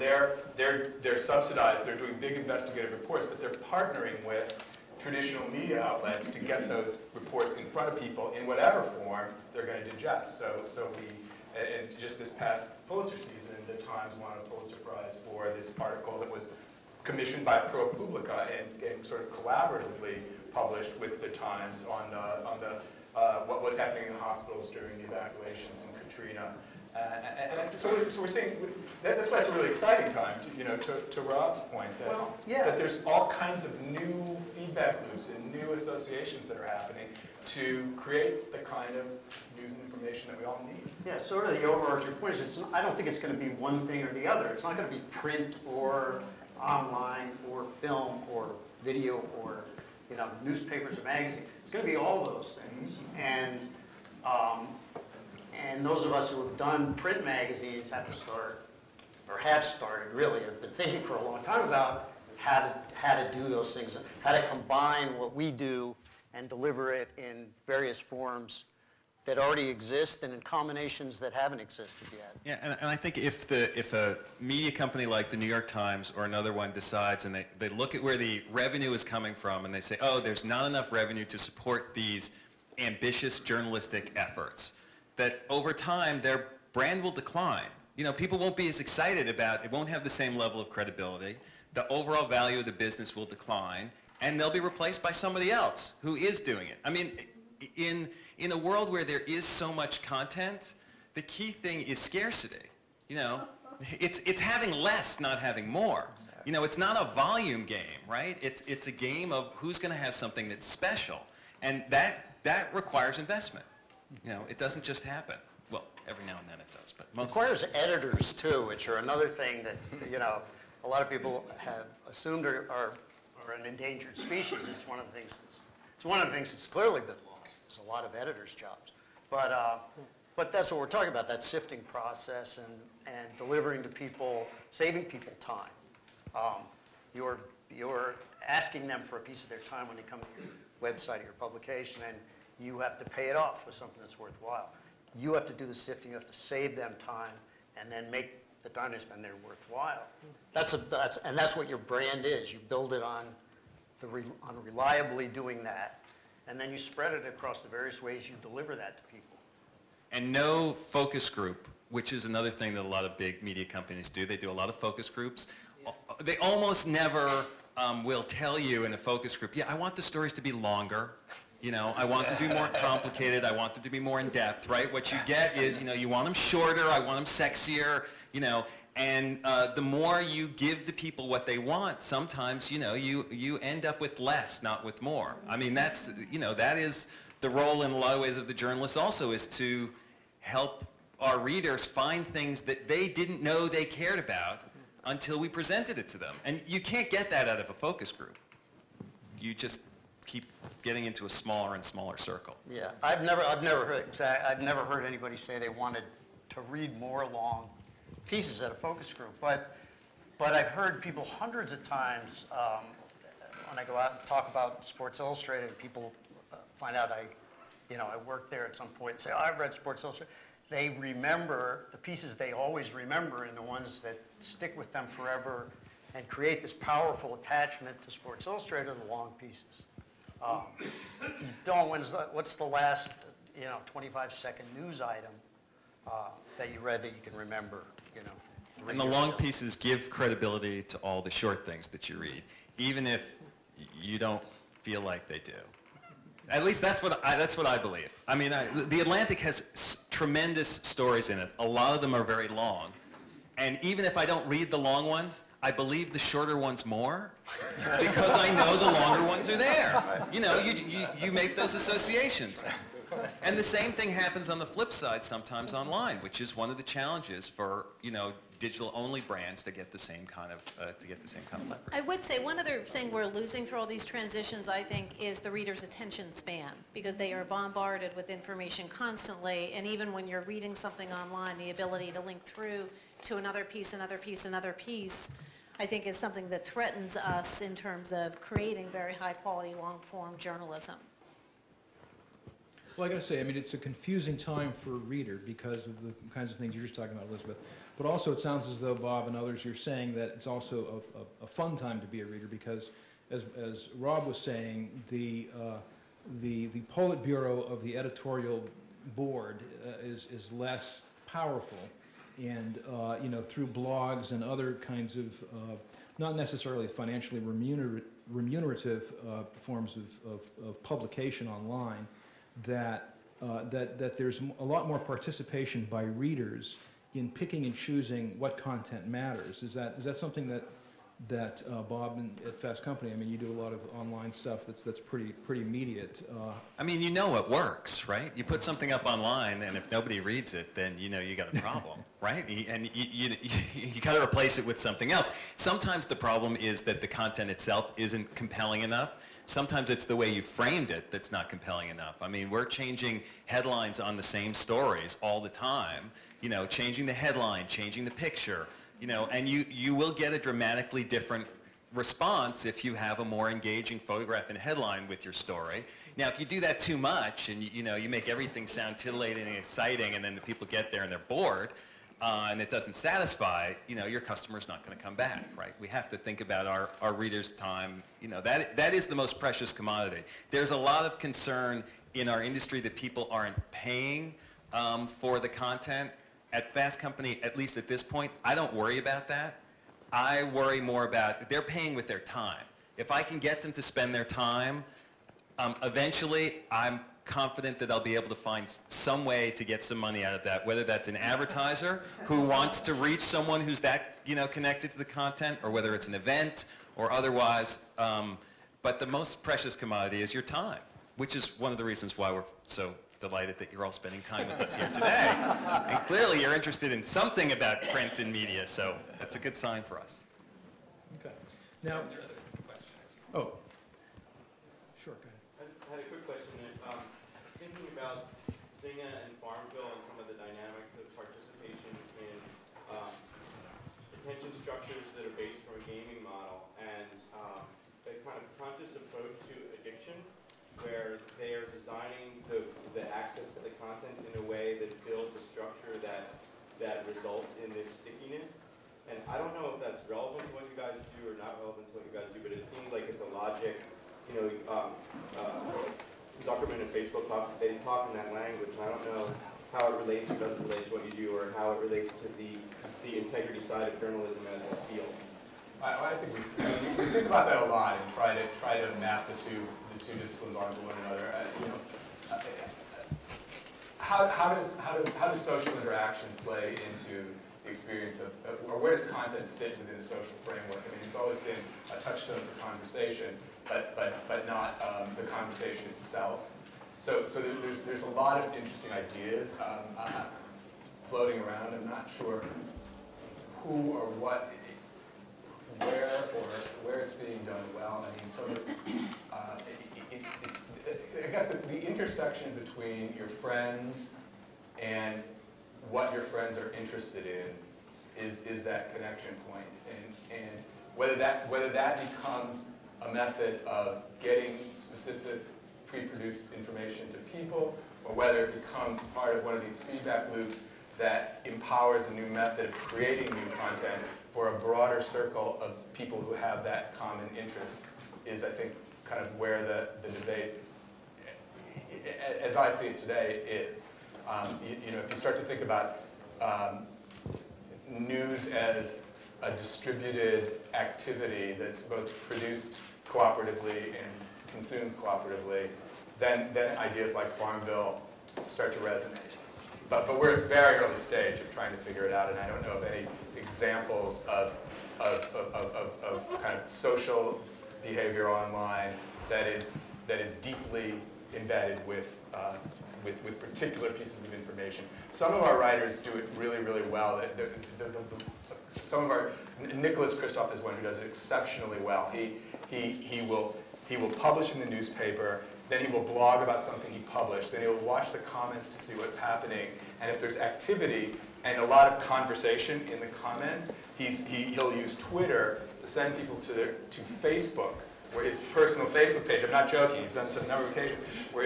they're subsidized, they're doing big investigative reports, but they're partnering with traditional media outlets to get those reports in front of people in whatever form they're going to digest. And just this past Pulitzer season, the Times won a Pulitzer Prize for this article that was commissioned by ProPublica and sort of collaboratively published with the Times on what was happening in the hospitals during the evacuations in Katrina. So we're seeing, that's why it's a really exciting time, to Rob's point, that there's all kinds of new feedback loops and new associations that are happening to create the kind of news and information that we all need. Yeah, sort of the overarching point is I don't think it's going to be one thing or the other. It's not going to be print or online or film or video or newspapers or magazines. It's going to be all those things. And those of us who have done print magazines have to start, or have started really, have been thinking for a long time about how to do those things, how to combine what we do and deliver it in various forms that already exist and in combinations that haven't existed yet. Yeah, and I think if a media company like the New York Times or another one decides and they look at where the revenue is coming from and they say, oh, there's not enough revenue to support these ambitious journalistic efforts, that over time their brand will decline. People won't be as excited about it, won't have the same level of credibility, the overall value of the business will decline, and they'll be replaced by somebody else who is doing it. I mean, in a world where there is so much content, the key thing is scarcity. It's having less, not having more. It's not a volume game, right? It's a game of who's going to have something that's special, and that requires investment. It doesn't just happen. Well, every now and then it does, but most. It requires editors too, which are another thing that a lot of people have assumed are or an endangered species. It's one of the things that's clearly been lost. There's a lot of editors' jobs. But that's what we're talking about, that sifting process and delivering to people, saving people time. You're asking them for a piece of their time when they come to your website or your publication, and you have to pay it off with something that's worthwhile. You have to do the sifting, you have to save them time, and then make the time they spend there worthwhile. And that's what your brand is. You build it on reliably doing that, and then you spread it across the various ways you deliver that to people. And no focus group, which is another thing that a lot of big media companies do. They do a lot of focus groups. They almost never will tell you in a focus group, yeah, I want the stories to be longer. I want them to be more complicated. I want them to be more in depth, right? What you get is, you want them shorter. I want them sexier, and the more you give the people what they want, sometimes, you end up with less, not with more. I mean, that is the role in a lot of ways of the journalists also, is to help our readers find things that they didn't know they cared about until we presented it to them. And you can't get that out of a focus group. You just keep getting into a smaller and smaller circle. Yeah, I've never heard anybody say they wanted to read more long pieces at a focus group. But I've heard people hundreds of times when I go out and talk about Sports Illustrated, and people find out I worked there at some point and say, oh, I've read Sports Illustrated. They remember the pieces they always remember, and the ones that stick with them forever and create this powerful attachment to Sports Illustrated are the long pieces. What's the last 25-second news item that you read that you can remember? And the long pieces give credibility to all the short things that you read, even if you don't feel like they do. At least that's what I believe. I mean, The Atlantic has tremendous stories in it. A lot of them are very long. And even if I don't read the long ones, I believe the shorter ones more because I know the longer ones are there. You make those associations. And the same thing happens on the flip side sometimes online, which is one of the challenges for, digital-only brands to get the same kind of leverage. I would say one other thing we're losing through all these transitions, I think, is the reader's attention span, because they are bombarded with information constantly, and even when you're reading something online, the ability to link through to another piece, another piece, another piece, I think is something that threatens us in terms of creating very high-quality, long-form journalism. Well, I got to say, I mean, it's a confusing time for a reader because of the kinds of things you're just talking about, Elizabeth. But also, it sounds as though, Bob and others, you're saying that it's also a fun time to be a reader because, as Rob was saying, the Politburo of the editorial board is less powerful, and through blogs and other kinds of not necessarily financially remunerative forms of publication online, that there's a lot more participation by readers in picking and choosing what content matters. Is that something that Bob at Fast Company, I mean, you do a lot of online stuff that's pretty immediate. I mean, what works, right? You put something up online, and if nobody reads it, then you got a problem, right? And you got to replace it with something else. Sometimes the problem is that the content itself isn't compelling enough. Sometimes it's the way you framed it that's not compelling enough. I mean, we're changing headlines on the same stories all the time, changing the headline, changing the picture, and you will get a dramatically different response if you have a more engaging photograph and headline with your story. Now, if you do that too much and you make everything sound titillating and exciting, and then the people get there and they're bored, and it doesn't satisfy, your customer's not going to come back, right? We have to think about our readers' time. That is the most precious commodity. There's a lot of concern in our industry that people aren't paying for the content. At Fast Company, at least at this point, I don't worry about that. I worry more about they're paying with their time. If I can get them to spend their time, eventually I'm confident that I'll be able to find some way to get some money out of that, whether that's an advertiser who wants to reach someone who's that connected to the content, or whether it's an event or otherwise. But the most precious commodity is your time, which is one of the reasons why we're so delighted that you're all spending time with us here today. And clearly you're interested in something about print and media, so that's a good sign for us. Okay. Now, Oh, sure, go ahead. I had a quick question. Thinking about Zynga and Farmville and some of the dynamics of participation in attention structures that are based from a gaming model and the kind of conscious approach to addiction where they are designing the access to the content in a way that builds a structure that results in this stickiness. And I don't know if that's relevant to what you guys do or not relevant to what you guys do, but it seems like it's a logic, you know, Zuckerman and Facebook they talk in that language, and I don't know how it relates or doesn't relate to what you do or how it relates to the integrity side of journalism as a field. I think we think about that a lot and try to map the two disciplines onto one another. How does social interaction play into the experience of, or where does content fit within a social framework? I mean, it's always been a touchstone for conversation, but not the conversation itself. So there's a lot of interesting ideas floating around. I'm not sure who or what, where it's being done well. I mean, so I guess the intersection between your friends and what your friends are interested in is that connection point, and whether that becomes a method of getting specific pre-produced information to people, or whether it becomes part of one of these feedback loops that empowers a new method of creating new content for a broader circle of people who have that common interest, is, I think, kind of where the debate, as I see it today, is. You know, if you start to think about news as a distributed activity that's both produced cooperatively and consumed cooperatively, then ideas like Farmville start to resonate. But we're at a very early stage of trying to figure it out, and I don't know of any examples of kind of social behavior online that is deeply embedded with particular pieces of information. Some of our writers do it really, really well. Some of our, Nicholas Kristof is one who does it exceptionally well. He will publish in the newspaper, then he will blog about something he published, then he'll watch the comments to see what's happening, and if there's activity and a lot of conversation in the comments, he'll use Twitter to send people to Facebook, where his personal Facebook page, I'm not joking, he's done this on a number of occasions, where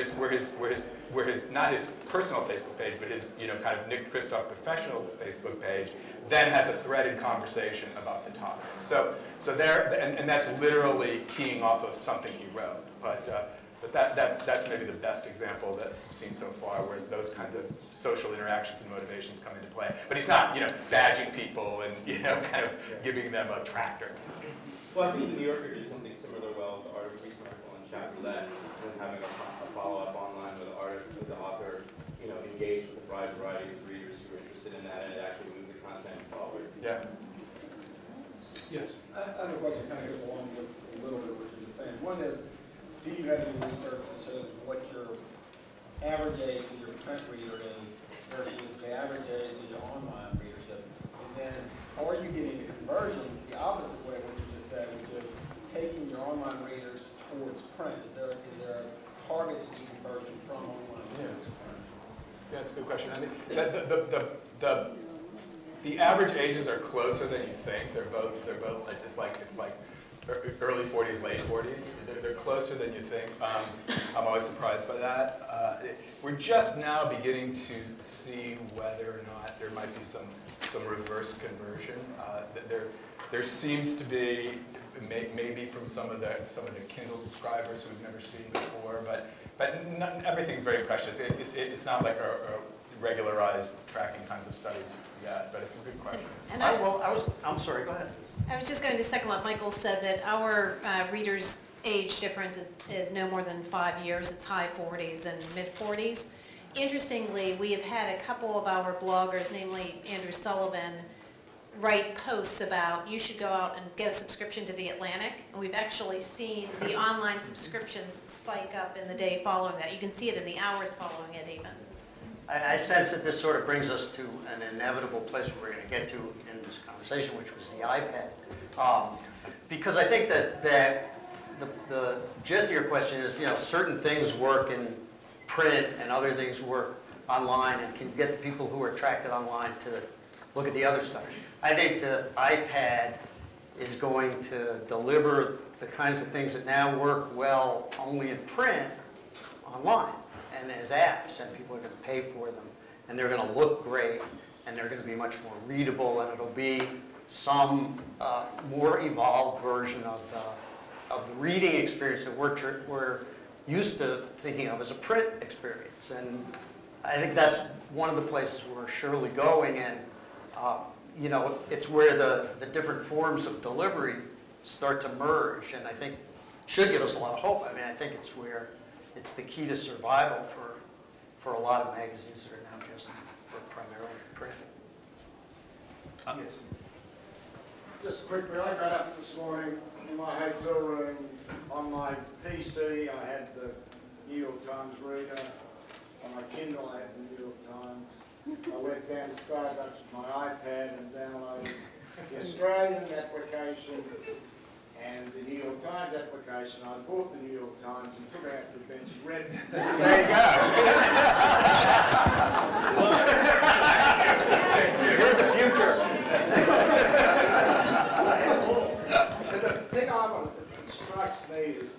his not his personal Facebook page, but his, you know, kind of Nick Kristof professional Facebook page, then has a threaded conversation about the topic. So there, and that's literally keying off of something he wrote. But that's maybe the best example that I've seen so far, where those kinds of social interactions and motivations come into play. But he's not, you know, badging people and, you know, kind of giving them a tractor. Well, I think the New Yorker did something similar well with the art of recent article and chat roulette, and having a follow-up online with the author, you know, engaged with a wide variety of readers who were interested in that, and it actually moved the content forward. Yeah. Yes. I have a question kind of goes along with a little bit of what you're just saying. One is, do you have any research that shows what your average age of your print reader is versus the average age of your online readership? And then, are you getting a conversion the opposite way of what you just said, which is taking your online readers towards print? Is there a target to do conversion from online to print? Yeah, that's a good question. I mean, the average ages are closer than you think. They're both. It's like early 40s, late 40s. They're closer than you think. I'm always surprised by that. We're just now beginning to see whether or not there might be some reverse conversion. There seems to be, maybe from some of the Kindle subscribers who we've never seen before, but not, everything's very precious. It's not like a regularized tracking kinds of studies yet, but it's a good question. I'm sorry, go ahead. I was just going to second what Michael said, that our readers' age difference is no more than 5 years. It's high 40s and mid 40s. Interestingly, we have had a couple of our bloggers, namely Andrew Sullivan, write posts about you should go out and get a subscription to The Atlantic. And we've actually seen the online subscriptions spike up in the day following that. You can see it in the hours following it even. I sense that this sort of brings us to an inevitable place where we're going to get to in this conversation, which was the iPad. Because I think that the gist of your question is, certain things work in print and other things work online, and can you get the people who are attracted online to look at the other stuff? I think the iPad is going to deliver the kinds of things that now work well only in print online and as apps, and people are going to pay for them, and they're going to look great, and they're going to be much more readable, and it'll be some more evolved version of the reading experience that we're used to thinking of as a print experience. And I think that's one of the places we're surely going, and it's where the different forms of delivery start to merge, and I think should give us a lot of hope. I mean, I think it's the key to survival for a lot of magazines that are now just primarily print. Yes. Just quickly, I got up this morning in my hotel room. On my PC, I had the New York Times reader. On my Kindle, I had the New York Times. I went down to Starbucks with my iPad and downloaded the Australian application and the New York Times application. I bought the New York Times and took it out to the bench and read it. There you go. You're the future. The thing that strikes me is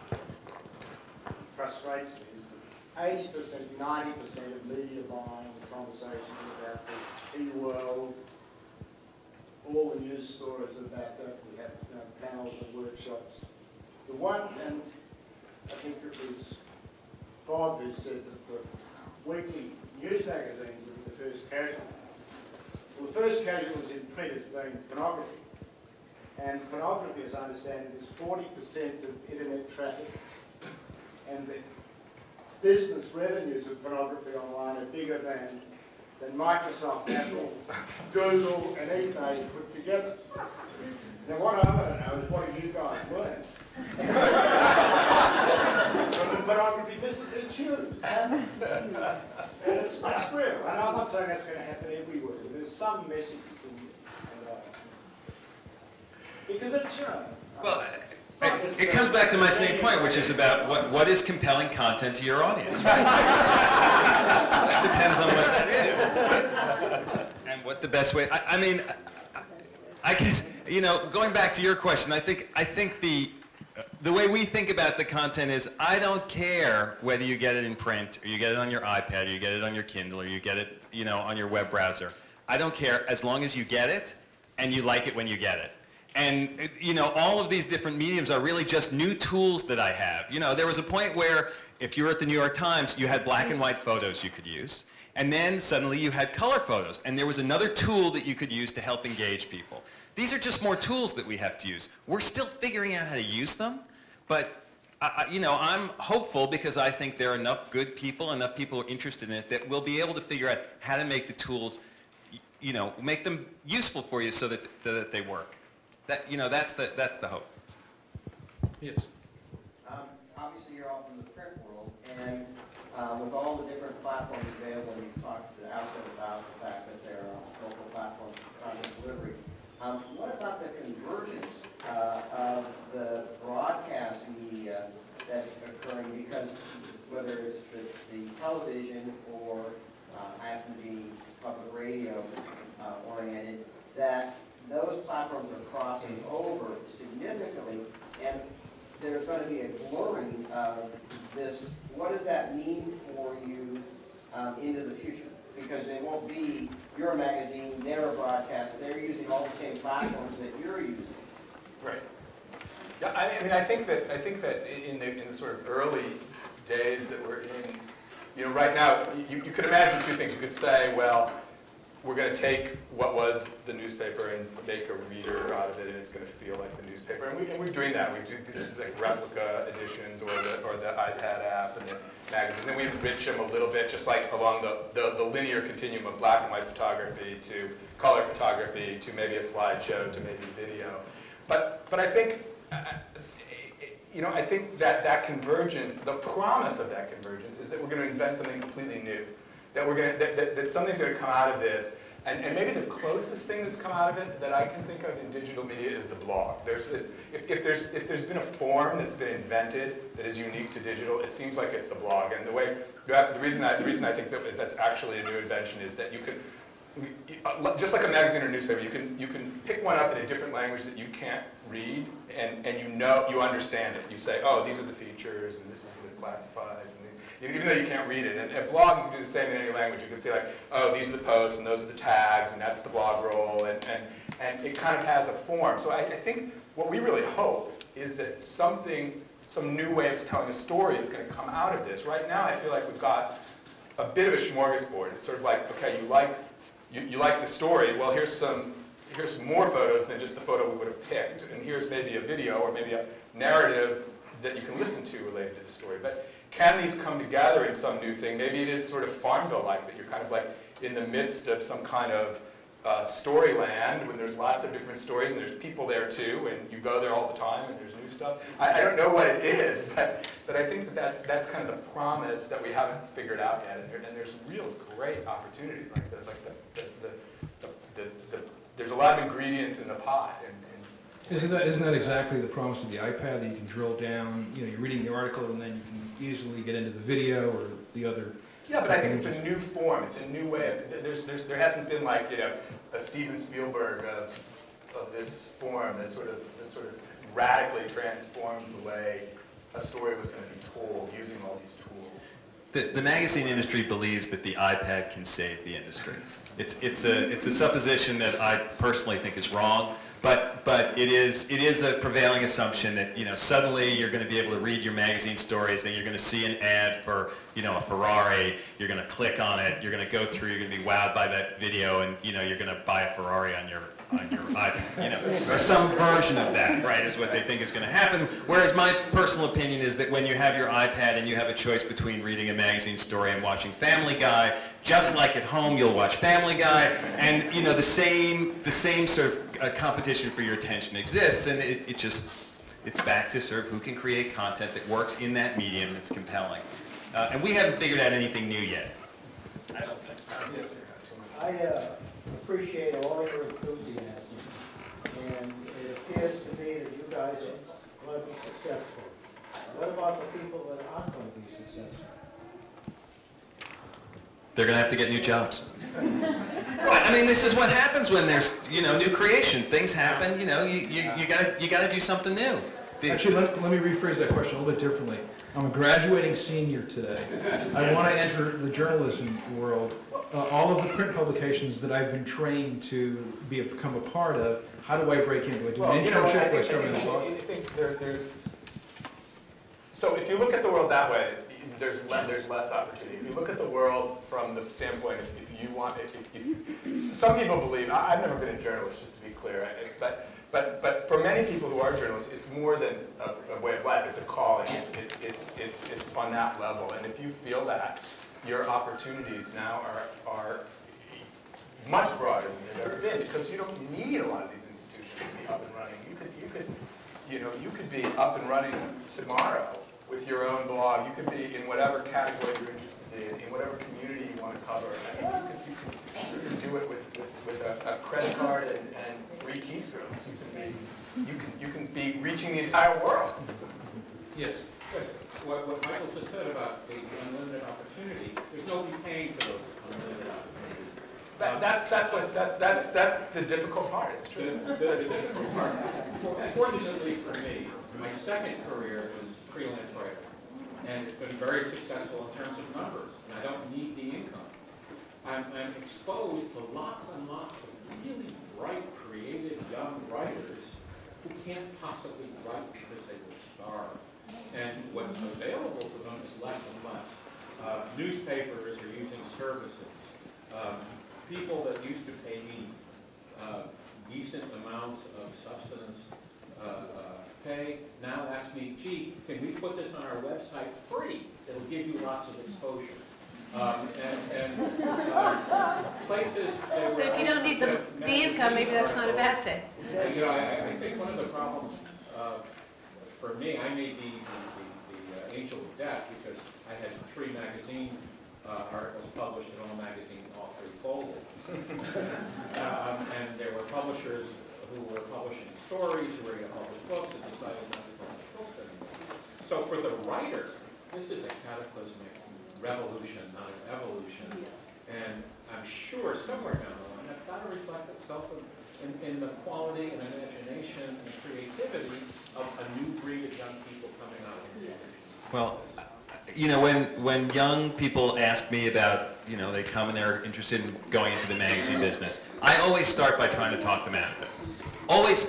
that frustrates me is that 80%, 90% of media buying conversations about the e-world, all the news stories about that. We have panels and workshops. The one, and I think it was Bob who said that the weekly news magazines would be the first casualty. Well, the first casualty in print has been pornography. And pornography, as I understand it, is 40% of internet traffic. And the business revenues of pornography online are bigger than Microsoft, Apple, Google, and eBay put together. Now, what I want to know is, what have you guys learned from the pornography business? It's huge. It's happening. And it's real. And I'm not saying that's going to happen everywhere. There's some messages because it's, Well, it comes back to my same point, which is about what is compelling content to your audience, right? That depends on what that is. And what the best way, I mean, I guess, going back to your question, I think the way we think about the content is, I don't care whether you get it in print, or you get it on your iPad, or you get it on your Kindle, or you get it, on your web browser. I don't care, as long as you get it, and you like it when you get it. And, all of these different mediums are really just new tools that I have. There was a point where if you were at the New York Times, you had black and white photos you could use. And then suddenly you had color photos. And there was another tool that you could use to help engage people. These are just more tools that we have to use. We're still figuring out how to use them. But, I'm hopeful, because I think there are enough good people, enough people who are interested in it, that we'll be able to figure out how to make the tools, make them useful for you so that they work. That's the hope. Yes. Obviously, you're all from the print world, and with all the different platforms available, you talked at the outset about the fact that there are local platforms for content delivery. What about the convergence of the broadcast media that's occurring? Because whether it's the television or happen to be public radio oriented, that those platforms are crossing over significantly, and there's going to be a blurring of this. What does that mean for you into the future? Because they won't be your magazine, they're a broadcast, they're using all the same platforms that you're using. Right. Yeah, I think that in the sort of early days that we're in, right now, you could imagine two things. You could say, well, we're going to take what was the newspaper and make a reader out of it, and it's going to feel like the newspaper. And we're doing that. We do these like replica editions, or the iPad app and the magazines, and we enrich them a little bit, just like along the linear continuum of black and white photography to color photography to maybe a slideshow to maybe video. But I think I think that convergence, the promise of that convergence, is that we're going to invent something completely new. That that something's going to come out of this And maybe the closest thing that's come out of it that I can think of in digital media is the blog. If there's been a form that's been invented that is unique to digital, it seems like it's the blog. And the reason I think that that's actually a new invention is that you can, just like a magazine or newspaper, you can pick one up in a different language that you can't read, and you understand it. You say, oh, these are the features, and this is the classifieds, and even though you can't read it. And a blog, you can do the same in any language. You can say like, oh, these are the posts, and those are the tags, and that's the blog roll, and it kind of has a form. So I think what we really hope is that some new way of telling a story is going to come out of this. Right now, I feel like we've got a bit of a smorgasbord. It's sort of like, okay, you like the story. Well, here's more photos than just the photo we would have picked, and here's maybe a video or maybe a narrative that you can listen to related to the story. But can these come together in some new thing? Maybe it is sort of Farmville-like, that you're kind of like in the midst of some kind of story land when there's lots of different stories and there's people there too, and you go there all the time and there's new stuff. I don't know what it is, but I think that's kind of the promise that we haven't figured out yet, and there's real great opportunity. There's a lot of ingredients in the pot. Isn't that exactly the promise of the iPad, that you can drill down, you're reading the article and then you can easily get into the video or the other? Yeah, but I think it's a new form. It's a new way. There hasn't been like a Steven Spielberg of this form that sort of radically transformed the way a story was going to be told using all these tools. The magazine industry believes that the iPad can save the industry. It's a supposition that I personally think is wrong, but it is a prevailing assumption that suddenly you're going to be able to read your magazine stories, then you're going to see an ad for a Ferrari, you're going to click on it, you're going to go through, you're going to be wowed by that video, and you're going to buy a Ferrari on your iPad, or some version of that, right, is what they think is going to happen. Whereas my personal opinion is that when you have your iPad and you have a choice between reading a magazine story and watching Family Guy, just like at home, you'll watch Family Guy, and the same sort of competition for your attention exists, and it's back to sort of who can create content that works in that medium that's compelling. And we haven't figured out anything new yet. I don't think. I appreciate all your enthusiasm, and it appears to me that you guys are going to be successful. What about the people that aren't going to be successful? They're going to have to get new jobs. I mean, this is what happens when there's new creation. Things happen. You got to do something new. Actually, let me rephrase that question a little bit differently. I'm a graduating senior today. I want to enter the journalism world. All of the print publications that I've been trained to become a part of, how do I break into it? Do an internship? Do I start my own blog? I think there's. So if you look at the world that way, there's less opportunity. If you look at the world from the standpoint, some people believe, I've never been a journalist, just to be clear, but for many people who are journalists, it's more than a way of life. It's a calling. It's on that level. And if you feel that, your opportunities now are much broader than they've ever been, because you don't need a lot of these institutions to be up and running. You could be up and running tomorrow with your own blog. You could be in whatever category you're interested in whatever community you want to cover. I mean, you could do it with a credit card and 3 keystrokes. You can be reaching the entire world. Yes. What Michael just said about the unlimited opportunity, there's nobody paying for those unlimited opportunities. That's the difficult part. It's true. The difficult part. Fortunately for me, my second career was freelance writer, and it's been very successful in terms of numbers, and I don't need the income. I'm exposed to lots and lots of really bright, creative young writers who can't possibly write because they will starve. And what's available to them is less and less. Newspapers are using services. People that used to pay me decent amounts of subsistence pay now ask me, gee, can we put this on our website free? It'll give you lots of exposure. Places. But if you don't need the income, maybe that's not a bad thing. I think one of the problems for me, I may be the angel of death because I had 3 magazine articles published in all magazines, all three folded. And there were publishers who were publishing stories, who were going to publish books, and decided not to publish books anymore. So for the writer, this is a cataclysmic revolution, not an evolution. And I'm sure somewhere down the line, that's got to reflect itself in the quality and imagination and creativity of a new breed of young people coming out of the institution. Well, you know, when young people ask me about, you know, they come and they're interested in going into the magazine business, I always start by trying to talk them out of it.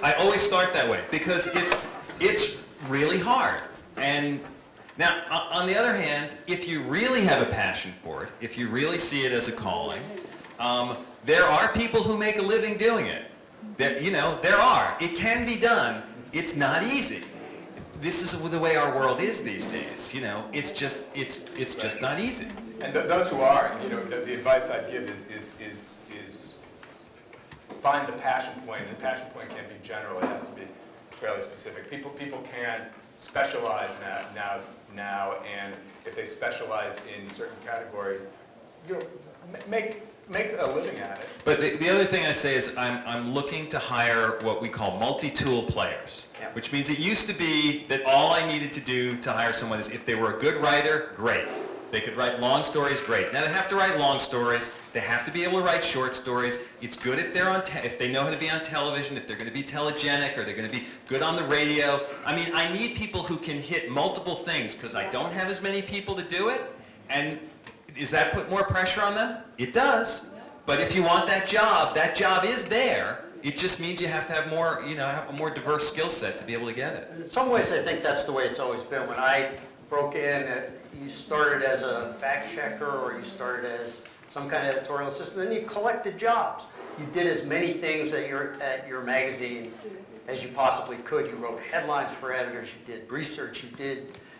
I always start that way, because it's really hard. And now, on the other hand, if you really have a passion for it, if you really see it as a calling, there are people who make a living doing it. You know, there are. It can be done. It's not easy. This is the way our world is these days. You know, it's just not easy. And those who are, you know, the advice I'd give is find the passion point. And the passion point can't be general. It has to be fairly specific. People can specialize now, and if they specialize in certain categories, you know, make a living at it. But the other thing I say is I'm looking to hire what we call multi-tool players, which means it used to be that all I needed to do to hire someone is if they were a good writer, great. They could write long stories, great. Now they have to write long stories. They have to be able to write short stories. It's good if they're if they know how to be on television, if they're going to be telegenic, or they're going to be good on the radio. I mean, I need people who can hit multiple things, because I don't have as many people to do it. And does that put more pressure on them? It does. But if you want that job is there. It just means you have to have more, you know, have a more diverse skill set to be able to get it. In some ways, I think that's the way it's always been. When I broke in, you started as a fact checker, or you started as some kind of editorial assistant, then you collected jobs. You did as many things at your magazine as you possibly could. You wrote headlines for editors, you did research,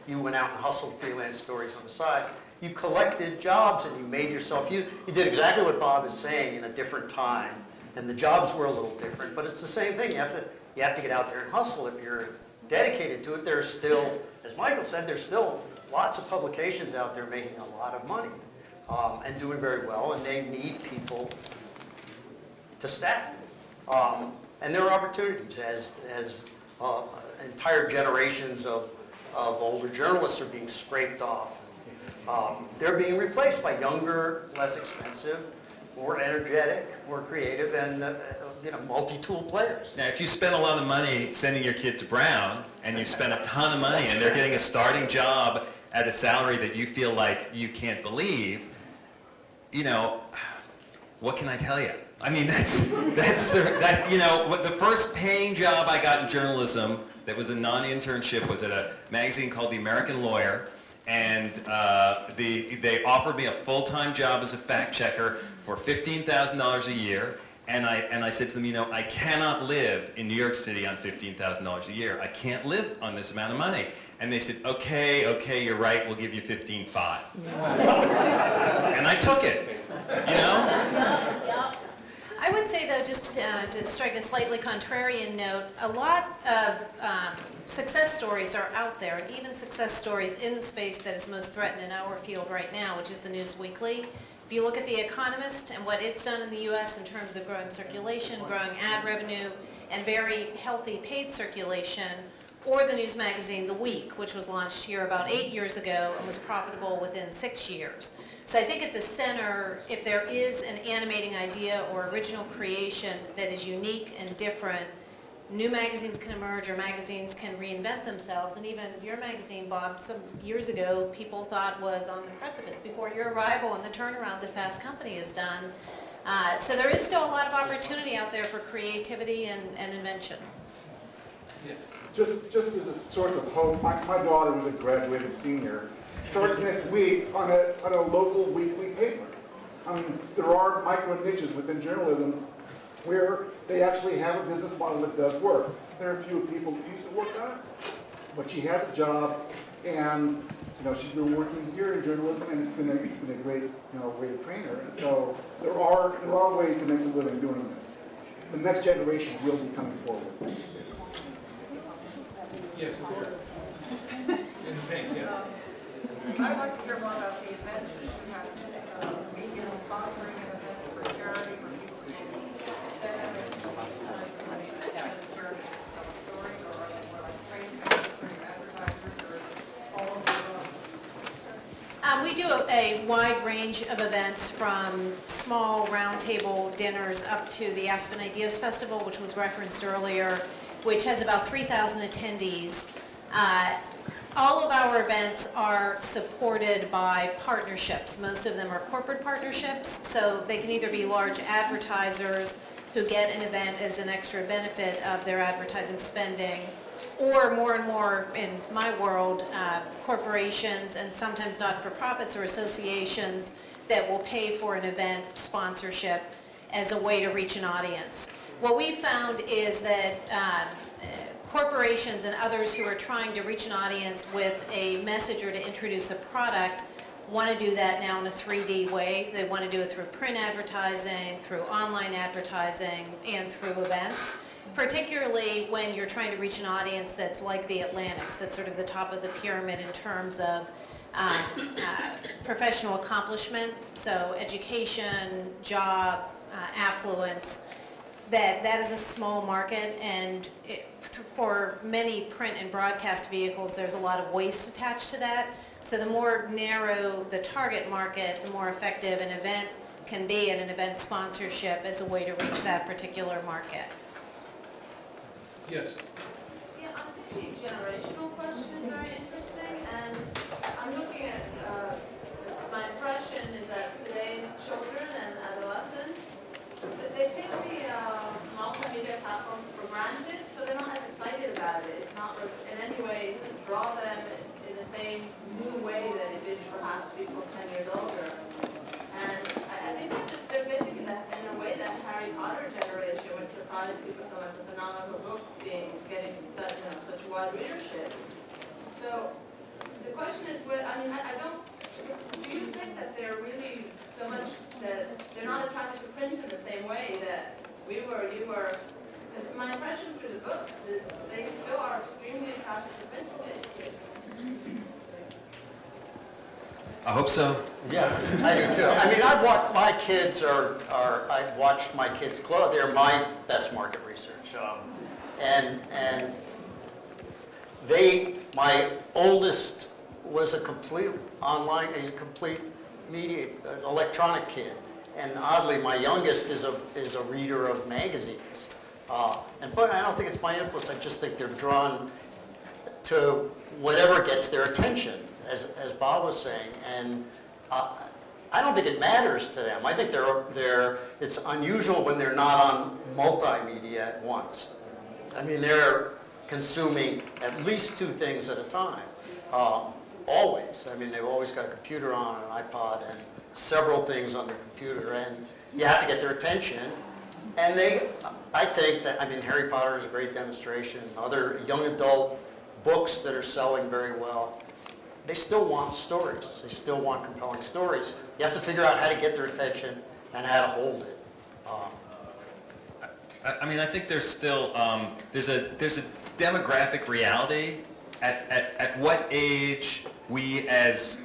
you went out and hustled freelance stories on the side. You collected jobs and you made yourself, you did exactly what Bob is saying in a different time. And the jobs were a little different, but it's the same thing. You have to get out there and hustle. If you're dedicated to it, there's still, as Michael said, there's still lots of publications out there making a lot of money and doing very well, and they need people to staff. And there are opportunities as entire generations of older journalists are being scraped off. They're being replaced by younger, less expensive, more energetic, more creative, and you know, multi-tool players. Now, if you spend a lot of money sending your kid to Brown, and you spend a ton of money, and they're getting a starting job at a salary that you feel like you can't believe, you know, what can I tell you? I mean, you know, the first paying job I got in journalism that was a non-internship was at a magazine called The American Lawyer. And they offered me a full-time job as a fact checker for $15,000 a year, and I said to them, you know, I cannot live in New York City on $15,000 a year. I can't live on this amount of money. And they said, okay, you're right. We'll give you $15,500. And I took it. You know. I would say, though, just to strike a slightly contrarian note, a lot of success stories are out there, and even success stories in the space that is most threatened in our field right now, which is the News Weekly. If you look at The Economist and what it's done in the U.S. in terms of growing circulation, growing ad revenue, and very healthy paid circulation, or the news magazine The Week, which was launched here about 8 years ago and was profitable within 6 years. So I think at the center, if there is an animating idea or original creation that is unique and different, new magazines can emerge, or magazines can reinvent themselves. And even your magazine, Bob, some years ago, people thought was on the precipice before your arrival and the turnaround that Fast Company has done. So there is still a lot of opportunity out there for creativity and invention. Yeah. Just as a source of hope, my daughter, who's a graduated senior, starts next week on a local weekly paper. I mean, there are micro niches within journalism where they actually have a business model that does work. There are a few people who used to work on it, but she has a job, and you know, she's been working here in journalism, and it's been a great, you know, way to train her. And so there are ways to make a living doing this. The next generation will be coming forward. Yes, of course. In the pink, yeah. I'd like to hear more about the events that you have, begin sponsoring an event for charity where people can step in and charity to tell a story, or are they more like trade fairs for your advertisers, or all of the above? We do a wide range of events, from small roundtable dinners up to the Aspen Ideas Festival, which was referenced earlier, which has about 3,000 attendees. All of our events are supported by partnerships. Most of them are corporate partnerships, so they can either be large advertisers who get an event as an extra benefit of their advertising spending, or more and more, in my world, corporations and sometimes not-for-profits or associations that will pay for an event sponsorship as a way to reach an audience. What we found is that corporations and others who are trying to reach an audience with a message or to introduce a product want to do that now in a 3D way. They want to do it through print advertising, through online advertising, and through events, particularly when you're trying to reach an audience that's like the Atlantics, that's sort of the top of the pyramid in terms of professional accomplishment, so education, job, affluence. That is a small market, and for many print and broadcast vehicles, there's a lot of waste attached to that. So the more narrow the target market, the more effective an event can be, and an event sponsorship as a way to reach that particular market. Yes. Yeah, I think the generational question is very interesting, and I'm looking at, my impression is that today's children and adolescents, they take the multimedia platform for granted, so they're not as excited about it. It's not in any way to draw them in the same new way that it did perhaps people 10 years older. And I think they're basically in a way that Harry Potter generation, which surprised people so much, the phenomenal book getting such wide readership. So the question is, do you think that they're really so much that they're not attracted to print in the same way that we were, you were? My impression through the books is they still are extremely attracted to print today. I hope so. Yeah, I do too. I mean, I've watched my kids I've watched my kids grow. They're my best market research. And my oldest was a complete online, he's a complete media, electronic kid. And oddly, my youngest is a reader of magazines. But I don't think it's my influence. I just think they're drawn to whatever gets their attention, as Bob was saying. And I don't think it matters to them. I think it's unusual when they're not on multimedia at once. I mean, they're consuming at least 2 things at a time, always. I mean, they've always got a computer on, an iPod, and several things on their computer, and you have to get their attention. And I think that, I mean, Harry Potter is a great demonstration. Other young adult books that are selling very well, they still want stories. They still want compelling stories. You have to figure out how to get their attention and how to hold it. I mean, I think there's still, there's a demographic reality at what age we as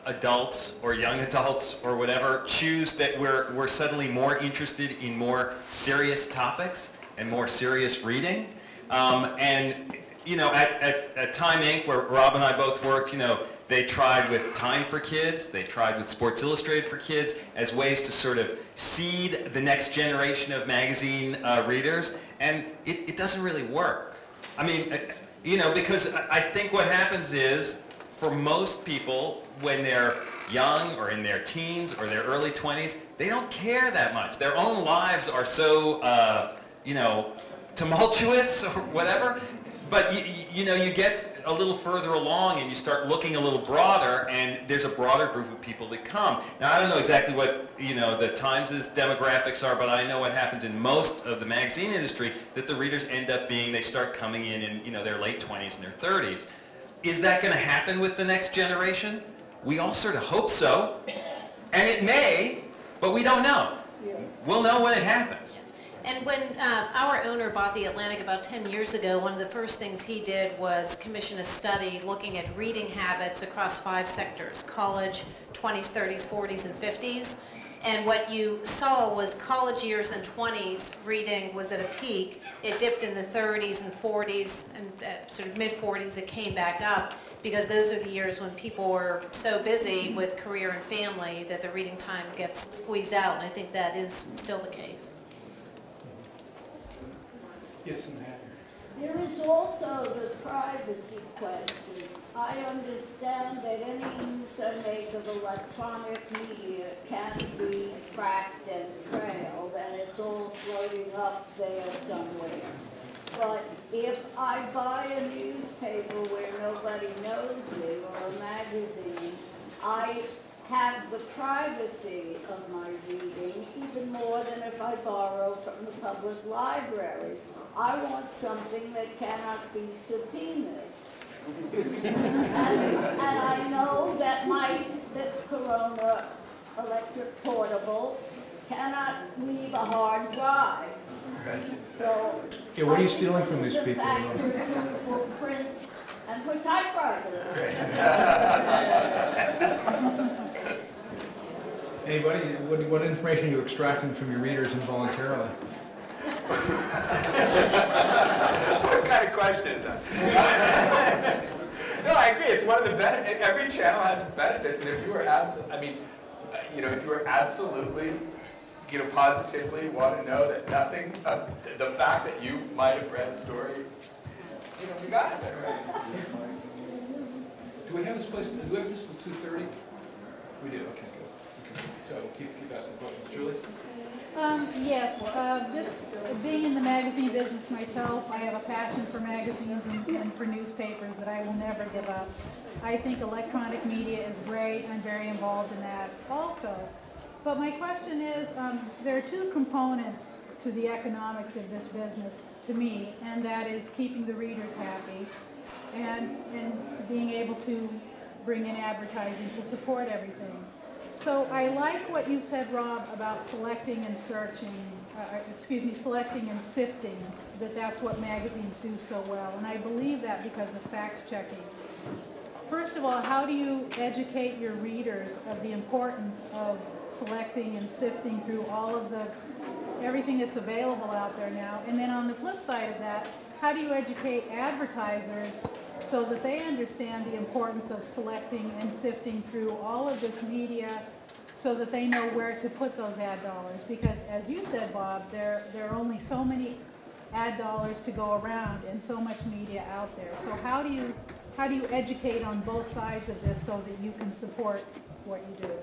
adults or young adults or whatever choose that we're suddenly more interested in more serious topics and more serious reading. And you know, at Time Inc., where Rob and I both worked, you know, they tried with Time for Kids, they tried with Sports Illustrated for Kids as ways to sort of seed the next generation of magazine readers, and it doesn't really work. I mean, you know, because I think what happens is, for most people, when they're young or in their teens or their early 20s, they don't care that much. Their own lives are so, you know, tumultuous or whatever. But you know, you get a little further along and you start looking a little broader, and there's a broader group of people that come. Now, I don't know exactly what, you know, the Times' demographics are, but I know what happens in most of the magazine industry, that the readers end up being, they start coming in, you know, their late 20s and their 30s. Is that going to happen with the next generation? We all sort of hope so. And it may, but we don't know. We'll know when it happens. And when our owner bought the Atlantic about 10 years ago, one of the first things he did was commission a study looking at reading habits across 5 sectors: college, 20s, 30s, 40s, and 50s. And what you saw was college years and 20s reading was at a peak. It dipped in the 30s and 40s, and sort of mid-40s it came back up, because those are the years when people were so busy with career and family that the reading time gets squeezed out, and I think that is still the case. Yes, and that. There is also the privacy question. I understand that any use I make of electronic media can be tracked and trailed, and it's all floating up there somewhere. But if I buy a newspaper where nobody knows me, or a magazine, I have the privacy of my reading even more than if I borrow from the public library. I want something that cannot be subpoenaed. and I know that that Corona Electric Portable cannot leave a hard drive. So, yeah, what are you stealing from these people? For print and for typewriters. Anybody, what information are you extracting from your readers involuntarily? What kind of question is that? No, I agree. It's one of the benefits. Every channel has its benefits, and if you were absolutely, if you were absolutely, positively want to know that nothing, the fact that you might have read a story, you got it there, right? Do we have this place? Do we have this till 2:30? We do. Okay, good. Okay. So keep asking questions, Julie. Yes, being in the magazine business myself, I have a passion for magazines and for newspapers that I will never give up. I think electronic media is great. I'm very involved in that also. But my question is, there are 2 components to the economics of this business to me, and that is keeping the readers happy and being able to bring in advertising to support everything. So I like what you said, Rob, about selecting and selecting and sifting, that's what magazines do so well. And I believe that because of fact-checking. First of all, how do you educate your readers of the importance of selecting and sifting through all of everything that's available out there now? And then on the flip side of that, how do you educate advertisers so that they understand the importance of selecting and sifting through all of this media so that they know where to put those ad dollars? Because as you said, Bob, there are only so many ad dollars to go around and so much media out there. So how do you educate on both sides of this so that you can support what you do?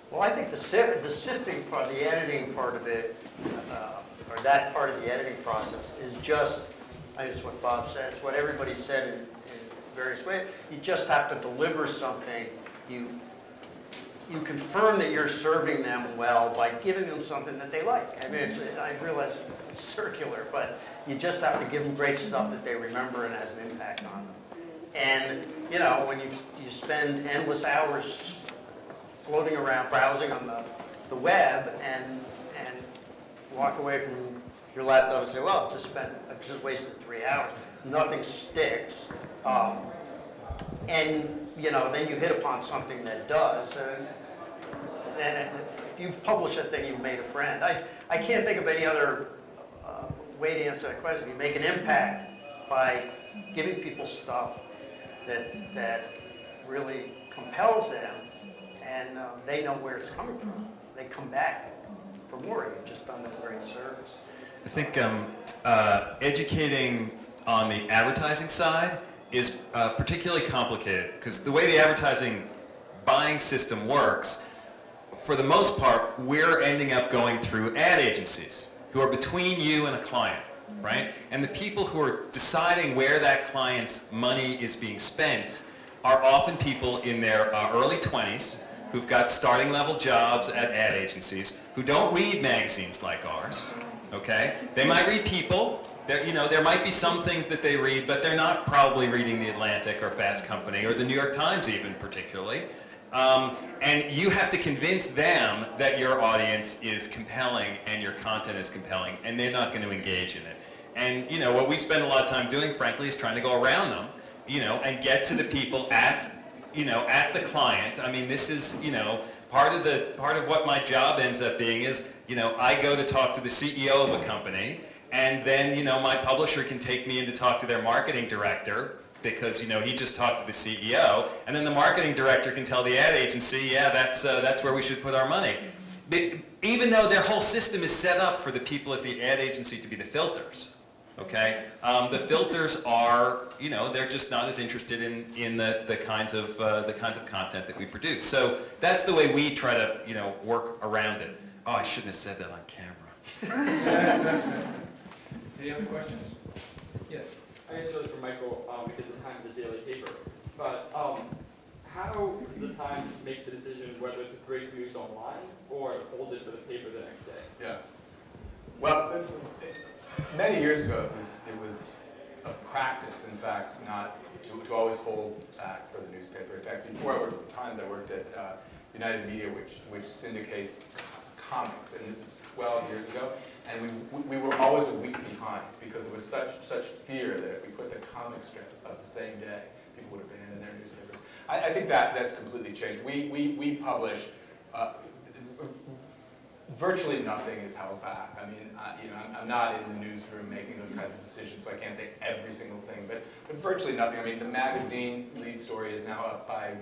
Well, I think the sifting part, the editing part of it, or that part of the editing process is just, I think it's what Bob said, it's what everybody said in various ways. You just have to deliver something. You confirm that you're serving them well by giving them something that they like. I mean, I realize it's circular, but you just have to give them great stuff that they remember and has an impact on them. And, when you spend endless hours floating around, browsing on the web, and walk away from your laptop and say, well, I just wasted 3 hours. Nothing sticks. And, then you hit upon something that does. And if you've published a thing, you've made a friend. I can't think of any other way to answer that question. You make an impact by giving people stuff that really compels them, and they know where it's coming from. They come back for more. You've just done them a great service. I think educating on the advertising side is particularly complicated, because the way the advertising buying system works, for the most part, we're ending up going through ad agencies who are between you and a client, right? And the people who are deciding where that client's money is being spent are often people in their early 20s who've got starting level jobs at ad agencies, who don't read magazines like ours, okay? They might read People. There might be some things that they read, but they're not probably reading The Atlantic or Fast Company or the New York Times even particularly. And you have to convince them that your audience is compelling and your content is compelling, and they're not going to engage in it. And you know what we spend a lot of time doing, frankly, is trying to go around them, you know, and get to the people at, you know, at the client. I mean, this is, you know, part of what my job ends up being is, you know, I go to talk to the CEO of a company, and then, you know, my publisher can take me in to talk to their marketing director, because, you know, he just talked to the CEO, and then the marketing director can tell the ad agency, yeah, that's where we should put our money. But even though their whole system is set up for the people at the ad agency to be the filters, okay? The filters are, you know, they're just not as interested in the kinds of content that we produce. So that's the way we try to, you know, work around it. Oh, I shouldn't have said that on camera. Any other questions? Yes. I guess really for Michael, because the Times is a daily paper. But how does the Times make the decision whether to break news online or hold it for the paper the next day? Yeah. Well, many years ago, it was a practice, in fact, not to always hold back for the newspaper. In fact, before I worked at the Times, I worked at United Media, which syndicates comics, and this is 12 years ago. And we were always a week behind because there was such fear that if we put the comic strip up the same day, people would abandon their newspapers. I think that's completely changed. We publish, virtually nothing is held back. I mean, you know, I'm not in the newsroom making those kinds of decisions, so I can't say every single thing, but virtually nothing. I mean, the magazine lead story is now up by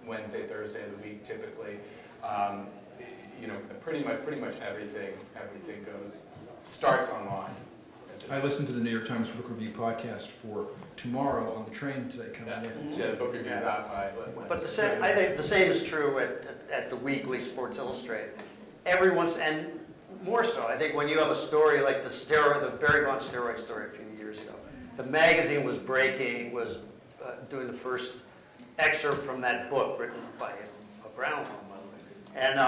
Wednesday, Thursday of the week, typically. You know, pretty much everything starts online. I listened to the New York Times Book Review podcast for tomorrow on the train today coming in. Yeah, the book review is out by But I think the same is true at the weekly Sports Illustrated. Everyone's, and more so, I think when you have a story like the Barry Bonds steroid story a few years ago, the magazine was doing the first excerpt from that book written by a Brown Alumni. And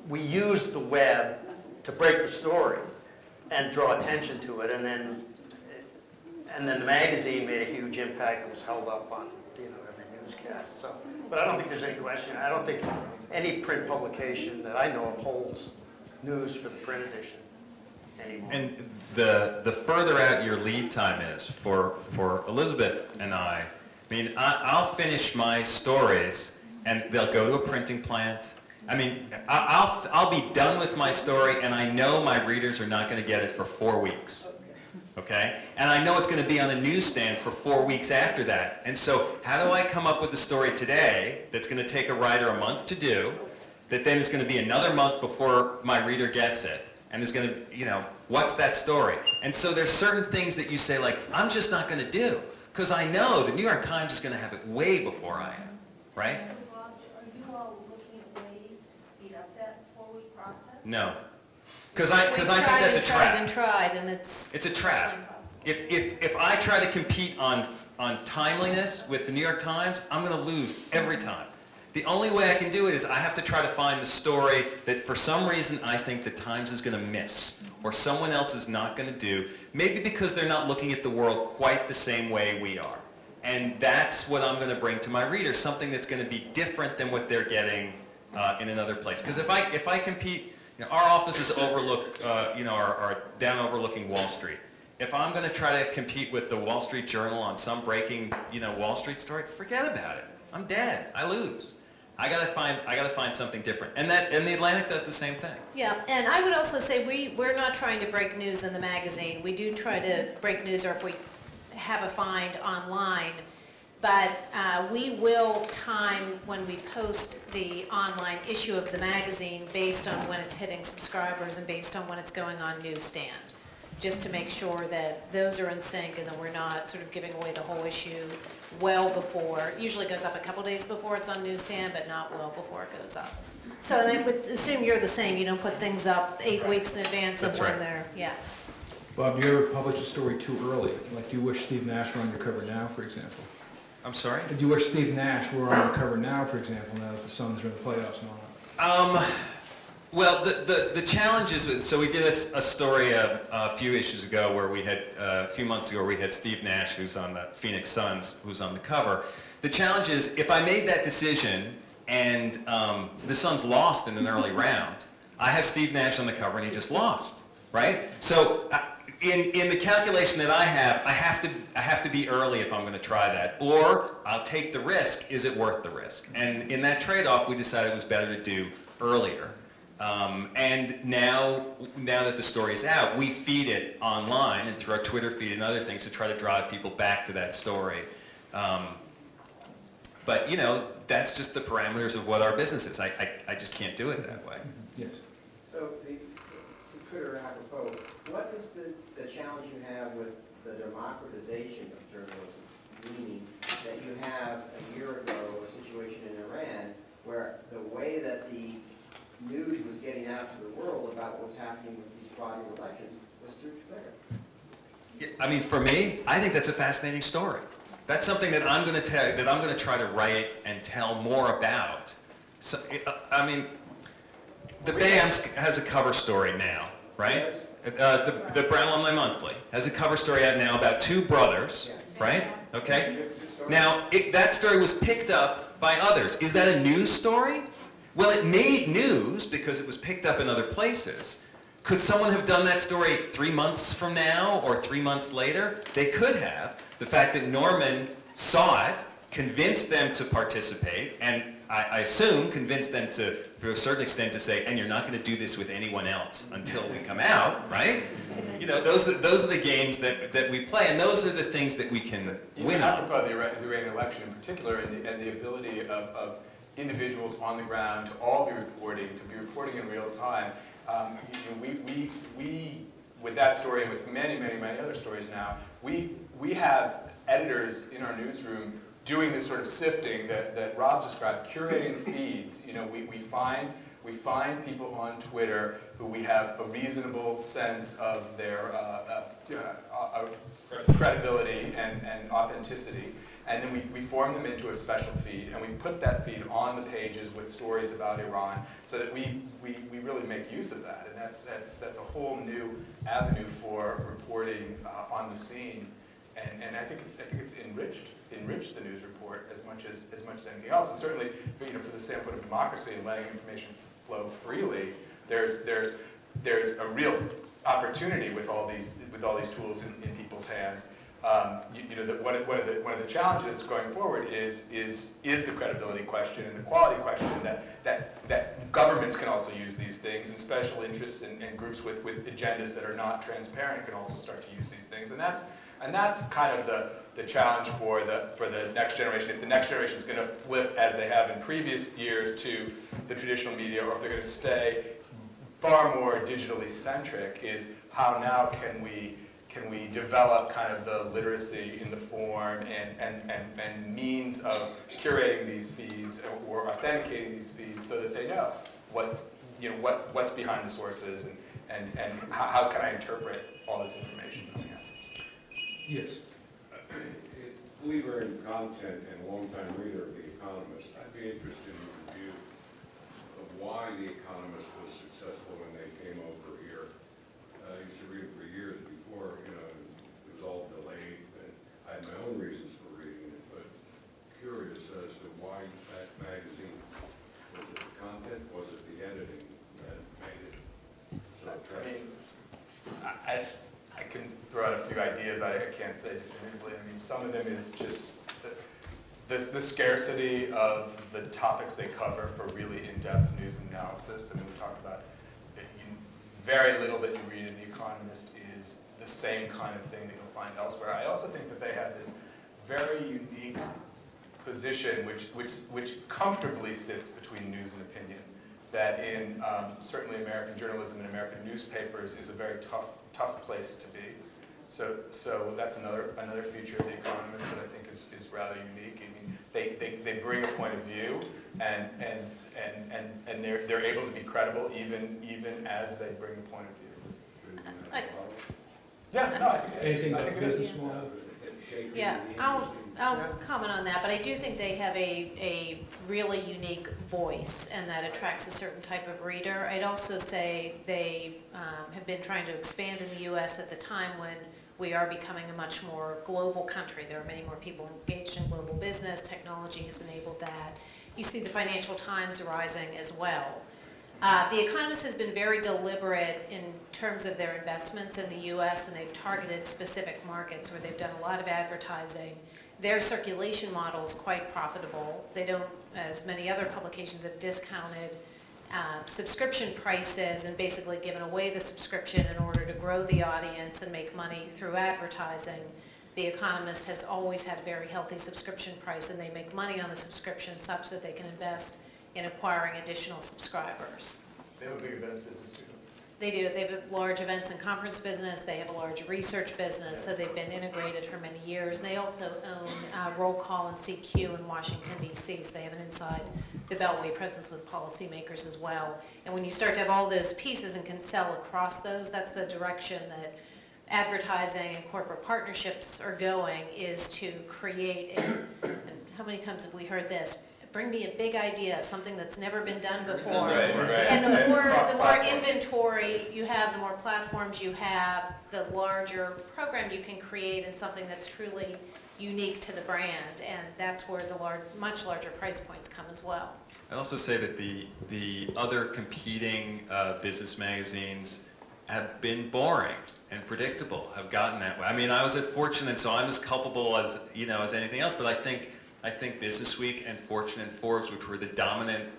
we used the web to break the story and draw attention to it, and then the magazine made a huge impact. It was held up on, you know, every newscast. So, but I don't think there's any question. I don't think any print publication that I know of holds news for the print edition anymore. And the further out your lead time is for Elizabeth and I mean, I'll finish my stories, and they'll go to a printing plant. I mean, I'll be done with my story, and I know my readers are not going to get it for 4 weeks, okay? And I know it's going to be on the newsstand for 4 weeks after that. And so how do I come up with a story today that's going to take a writer a month to do, that then is going to be another month before my reader gets it, and is going to, you know, what's that story? And so there's certain things that you say, like, I'm just not going to do, because I know the New York Times is going to have it way before I am, right? No, because I think that's a trap. We tried and it's a trap. If I try to compete on timeliness with the New York Times, I'm going to lose every time. The only way I can do it is I have to try to find the story that for some reason I think the Times is going to miss, or someone else is not going to do, maybe because they're not looking at the world quite the same way we are. And that's what I'm going to bring to my readers, something that's going to be different than what they're getting in another place. Because if I compete, you know, our offices overlook, you know, are down overlooking Wall Street. If I'm going to try to compete with the Wall Street Journal on some breaking, you know, Wall Street story, forget about it. I'm dead. I lose. I gotta find something different, and the Atlantic does the same thing. Yeah, and I would also say we're not trying to break news in the magazine. We do try to break news, or if we have a find online, but we will time when we post the online issue of the magazine based on when it's hitting subscribers and based on when it's going on newsstand, just to make sure that those are in sync and that we're not sort of giving away the whole issue well before. It usually goes up a couple days before it's on newsstand, but not well before it goes up. So I would assume you're the same. You don't put things up 8 weeks in advance of when they're, yeah. Bob, do you ever publish a story too early? Like, do you wish Steve Nash were on your cover now, for example? I'm sorry? Do you wish Steve Nash were on your cover now, for example, now that the Suns are in the playoffs and all that? Well, the challenge is, so we did a story a few issues ago where we had, a few months ago, where we had Steve Nash, who's on the Phoenix Suns, who's on the cover. The challenge is, if I made that decision and the Suns lost in an early round, I have Steve Nash on the cover and he just lost, right? So in the calculation that I have to be early if I'm going to try that, or I'll take the risk. Is it worth the risk? And in that trade-off, we decided it was better to do earlier. And now that the story is out, we feed it online and through our Twitter feed and other things to try to drive people back to that story. But you know, that's just the parameters of what our business is. I just can't do it that way. Yes. So, to Twitter apropos, what is the challenge you have with the democratization of journalism? Meaning that you have a year ago a situation in Iran where the way that the news was getting out to the world about what's happening with these fraudulent elections was through Twitter. Yeah, I mean, for me, I think that's a fascinating story. That's something that I'm going to tell, that I'm going to try to write and tell more about. So, I mean, the BAMS has a cover story now, right? The Brown Alumni Monthly has a cover story out now about two brothers, right? Okay. Now, that story was picked up by others. Is that a news story? Well, it made news because it was picked up in other places. Could someone have done that story 3 months from now or 3 months later? They could have. The fact that Norman saw it convinced them to participate, and I assume convinced them to, to a certain extent, to say, and you're not going to do this with anyone else until we come out, right? You know, those are the games that we play, and those are the things that we can win on. Apropos the Iranian election in particular, and the ability of individuals on the ground to all be reporting, in real time. We, with that story and with many, many, many other stories now, we have editors in our newsroom doing this sort of sifting that Rob described, curating feeds. You know, we find people on Twitter who we have a reasonable sense of their credibility and authenticity. And then we form them into a special feed, and we put that feed on the pages with stories about Iran, so that we really make use of that. And that's a whole new avenue for reporting on the scene. And I think it's enriched the news report as much as anything else. And certainly, for the standpoint of democracy and letting information flow freely, there's a real opportunity with all these tools in people's hands. One of the challenges going forward is the credibility question and the quality question, that governments can also use these things, and special interests and groups with agendas that are not transparent can also start to use these things, and that's kind of the challenge for the next generation. If the next generation is going to flip, as they have in previous years, to the traditional media, or if they're going to stay far more digitally centric, is how now can we develop kind of the literacy in the form and means of curating these feeds or authenticating these feeds, so that they know what's behind the sources, and how can I interpret all this information that we have. Yes. Believer in content and longtime reader of The Economist, I'd be interested in your view of why The Economist was successful when they came over here. I used to read it for years before, it was all delayed, and I had my own reasons for reading it, but curious as to why that magazine. Was it the content? Was it the editing that made it so attractive? I can throw out a few ideas. I can't say definitively. I mean, some of them is just the scarcity of the topics they cover for really in-depth news analysis. I mean, we talked about very little that you read in The Economist is the same kind of thing that you'll find elsewhere. I also think that they have this very unique position which comfortably sits between news and opinion, that in certainly American journalism and American newspapers is a very tough place to be. So that's another feature of The Economist that I think is rather unique. I mean, they bring a point of view, and they're able to be credible even as they bring a point of view. Yeah, no, I think it is. Anything I think it is. small. Yeah, I'll comment on that, but I do think they have a really unique voice, and that attracts a certain type of reader. I'd also say they have been trying to expand in the U.S. at the time when we are becoming a much more global country. There are many more people engaged in global business. Technology has enabled that. You see the Financial Times rising as well. The Economist has been very deliberate in terms of their investments in the U.S., and they've targeted specific markets where they've done a lot of advertising. Their circulation model is quite profitable. They don't, as many other publications have discounted subscription prices and basically given away the subscription in order to grow the audience and make money through advertising. The Economist has always had a very healthy subscription price, and they make money on the subscription such that they can invest in acquiring additional subscribers. They have a big events business too. They do. They have a large events and conference business. They have a large research business, so they've been integrated for many years. And they also own Roll Call and CQ in Washington, D.C., so they have an inside the Beltway presence with policymakers as well. And when you start to have all those pieces and can sell across those, that's the direction that advertising and corporate partnerships are going, is to create, and how many times have we heard this? Bring me a big idea, something that's never been done before. Right. And the more inventory you have, the more platforms you have, the larger program you can create, and something that's truly unique to the brand. And that's where the much larger price points come as well. I'd also say that the other competing business magazines have been boring and predictable, have gotten that way. I mean, I was at Fortune, and so I'm as culpable as as anything else. But I think Business Week and Fortune and Forbes, which were the dominant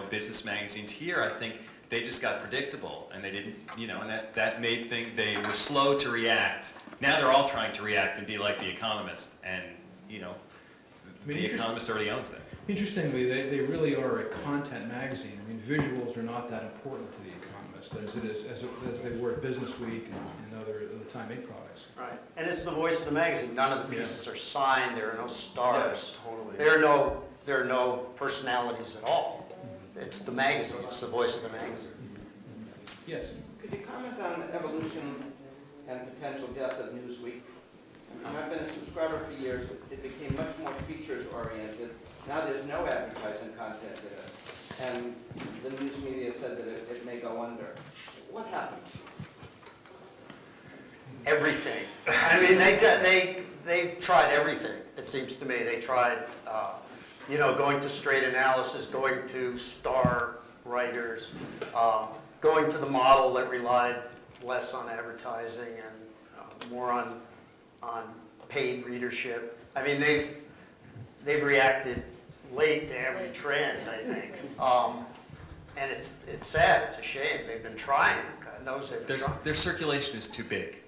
business magazines here, I think they just got predictable, and they didn't and that made things, they were slow to react. Now they're all trying to react and be like The The Economist already owns that. Interestingly, they really are a content magazine. I mean, visuals are not that important to The Economist as they were at Business Week and other Time 8 products. Right, and it's the voice of the magazine. None of the pieces are signed. There are no stars. Yes, totally. There are no personalities at all. It's the magazine. It's the voice of the magazine. Yes. Could you comment on the evolution and potential death of Newsweek? I've been a subscriber for years. It became much more features-oriented. Now there's no advertising content in it. And the news media said that it may go under. What happened? Everything. I mean, they tried everything, it seems to me. They tried, going to straight analysis, going to star writers, going to the model that relied less on advertising and more on paid readership. I mean, they've reacted late to every trend, I think. And it's sad. It's a shame. They've been trying. God knows they've been trying. Their circulation is too big.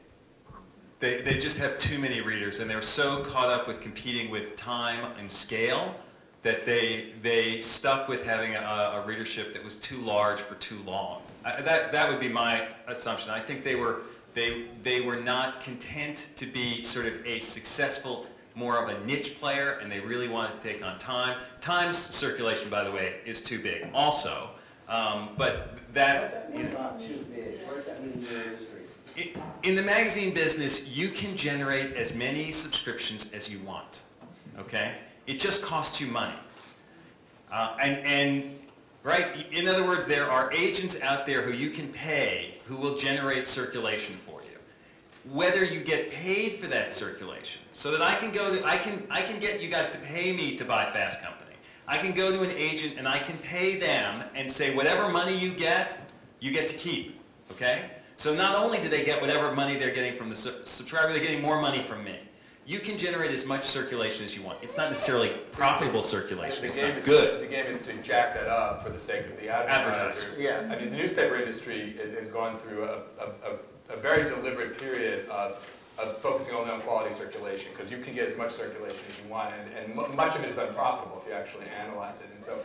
They just have too many readers, and they're so caught up with competing with time and scale that they stuck with having a readership that was too large for too long. That would be my assumption. I think they were not content to be sort of a successful, more of a niche player, and they really wanted to take on Time. Time's circulation, by the way, is too big also. But that... What does that mean about too big? What does that mean in your industry? In the magazine business, you can generate as many subscriptions as you want, okay? It just costs you money. Right, in other words, there are agents out there who you can pay who will generate circulation for you. Whether you get paid for that circulation, so that I can get you guys to pay me to buy Fast Company. I can go to an agent and I can pay them and say, whatever money you get to keep, okay? So not only do they get whatever money they're getting from the subscriber, they're getting more money from me. You can generate as much circulation as you want. It's not necessarily profitable circulation. It's not good. The game is to jack that up for the sake of the advertisers. Yeah. I mean, the newspaper industry has gone through a very deliberate period of focusing only on quality circulation, because you can get as much circulation as you want, and much of it is unprofitable if you actually analyze it. And so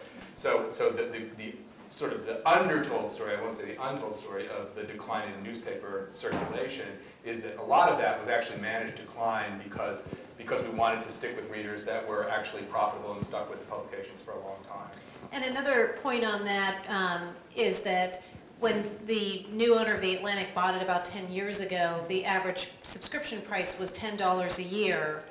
the sort of the undertold story, I won't say the untold story, of the decline in newspaper circulation is that a lot of that was actually managed decline because we wanted to stick with readers that were actually profitable and stuck with the publications for a long time. And another point on that is that when the new owner of The Atlantic bought it about 10 years ago, the average subscription price was $10 a year.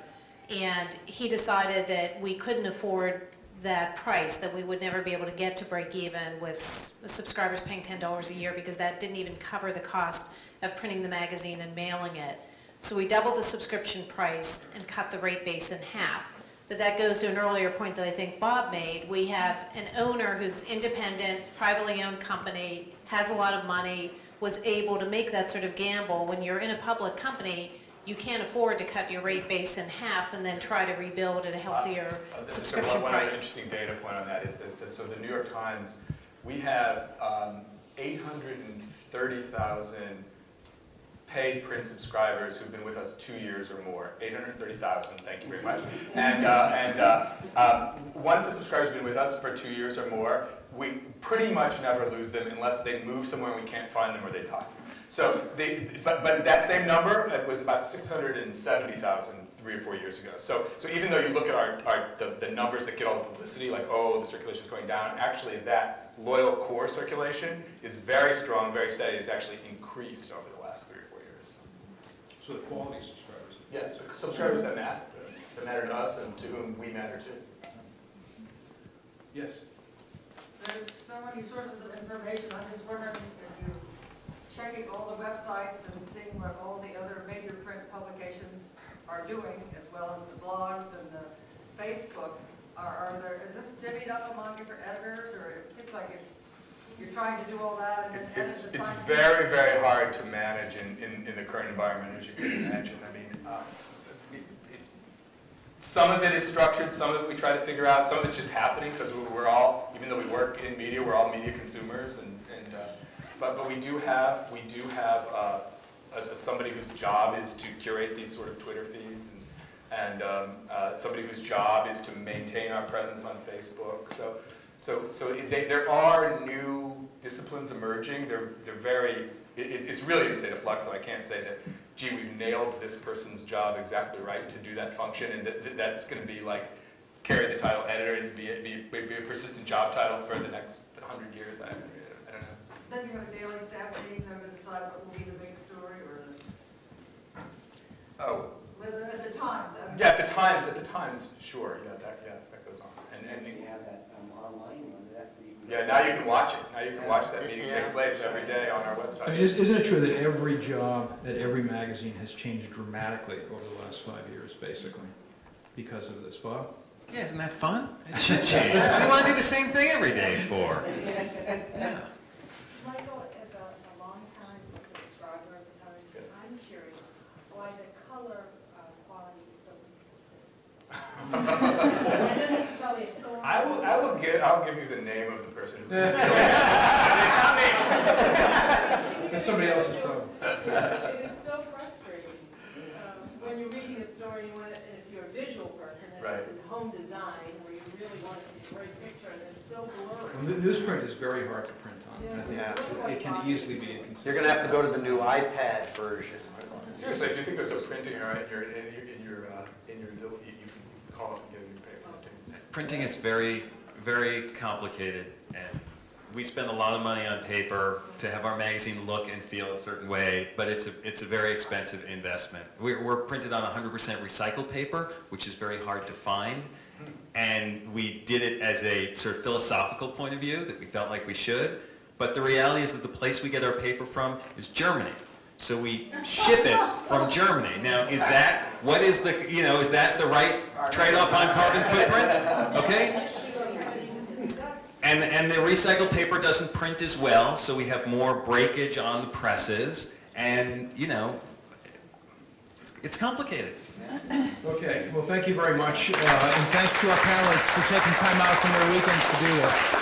And he decided that we couldn't afford that price, that we would never be able to get to break even with subscribers paying $10 a year, because that didn't even cover the cost of printing the magazine and mailing it. So we doubled the subscription price and cut the rate base in half. But that goes to an earlier point that I think Bob made. We have an owner who's independent, privately owned company, has a lot of money, was able to make that sort of gamble. When you're in a public company, you can't afford to cut your rate base in half and then try to rebuild at a healthier subscription One price. other interesting data point on that is that so the New York Times, we have 830,000 paid print subscribers who've been with us 2 years or more. 830,000, thank you very much. And once a subscriber's been with us for 2 years or more, we pretty much never lose them unless they move somewhere and we can't find them or they die. So, but that same number was about 670,000 3 or 4 years ago. So even though you look at the numbers that get all the publicity, like, oh, the circulation is going down, actually that loyal core circulation is very strong, very steady. It's actually increased over the last 3 or 4 years. So the quality subscribers? Yeah, so subscribers that matter to us and to whom we matter to. Yes. There's so many sources of information. I'm just wondering if you're checking all the websites and seeing what all the other major print publications are doing, as well as the blogs and the Facebook. Is this divvied up among different editors, or it seems like you're trying to do all that? And it's very, very hard to manage in the current environment, as you can imagine. I mean, some of it is structured, some of it we try to figure out, some of it's just happening because we're all, even though we work in media, we're all media consumers, but we do have somebody whose job is to curate these sort of Twitter feeds, and somebody whose job is to maintain our presence on Facebook. There are new disciplines emerging. It's really in a state of flux, so I can't say that, gee, we've nailed this person's job exactly right to do that function, and that's going to be like carry the title editor and be a persistent job title for the next 100 years. I don't know. Then you have a daily staff meeting to decide what will be the big story, or at the Times. Yeah, at the Times, sure. Yeah, that goes on. And you have that online one. Yeah, now you can watch it. Now you can watch that meeting take place every day on our website. I mean, isn't it true that every job at every magazine has changed dramatically over the last 5 years, basically, because of this, Bob? Yeah, isn't that fun? It should change. We want to do the same thing every day for. Yeah. Michael, as a long-time subscriber of the Times, yes. I'm curious why the color quality is so inconsistent. I'll give you the name of the person who it's not me. It's somebody else's problem. It's so frustrating. When you're reading a story, if you're a visual person, and right. It's in home design, where you really want to see a great picture, and it's so blurry. Well, newsprint is very hard to print on. I think it can easily be inconsistent. You're going to have to go to the new iPad version. Seriously, if you think there's a printing error in your you can call up and get a new paper. Printing is very, very complicated, and we spend a lot of money on paper to have our magazine look and feel a certain way, but it's a very expensive investment. We're printed on 100% recycled paper, which is very hard to find, and we did it as a sort of philosophical point of view that we felt like we should, but the reality is that the place we get our paper from is Germany. So we ship it from Germany. Now, is that the right trade-off on carbon footprint? Okay? And the recycled paper doesn't print as well, so we have more breakage on the presses, and, it's complicated. Okay, well, thank you very much, and thanks to our panelists for taking time out from their weekends to do this.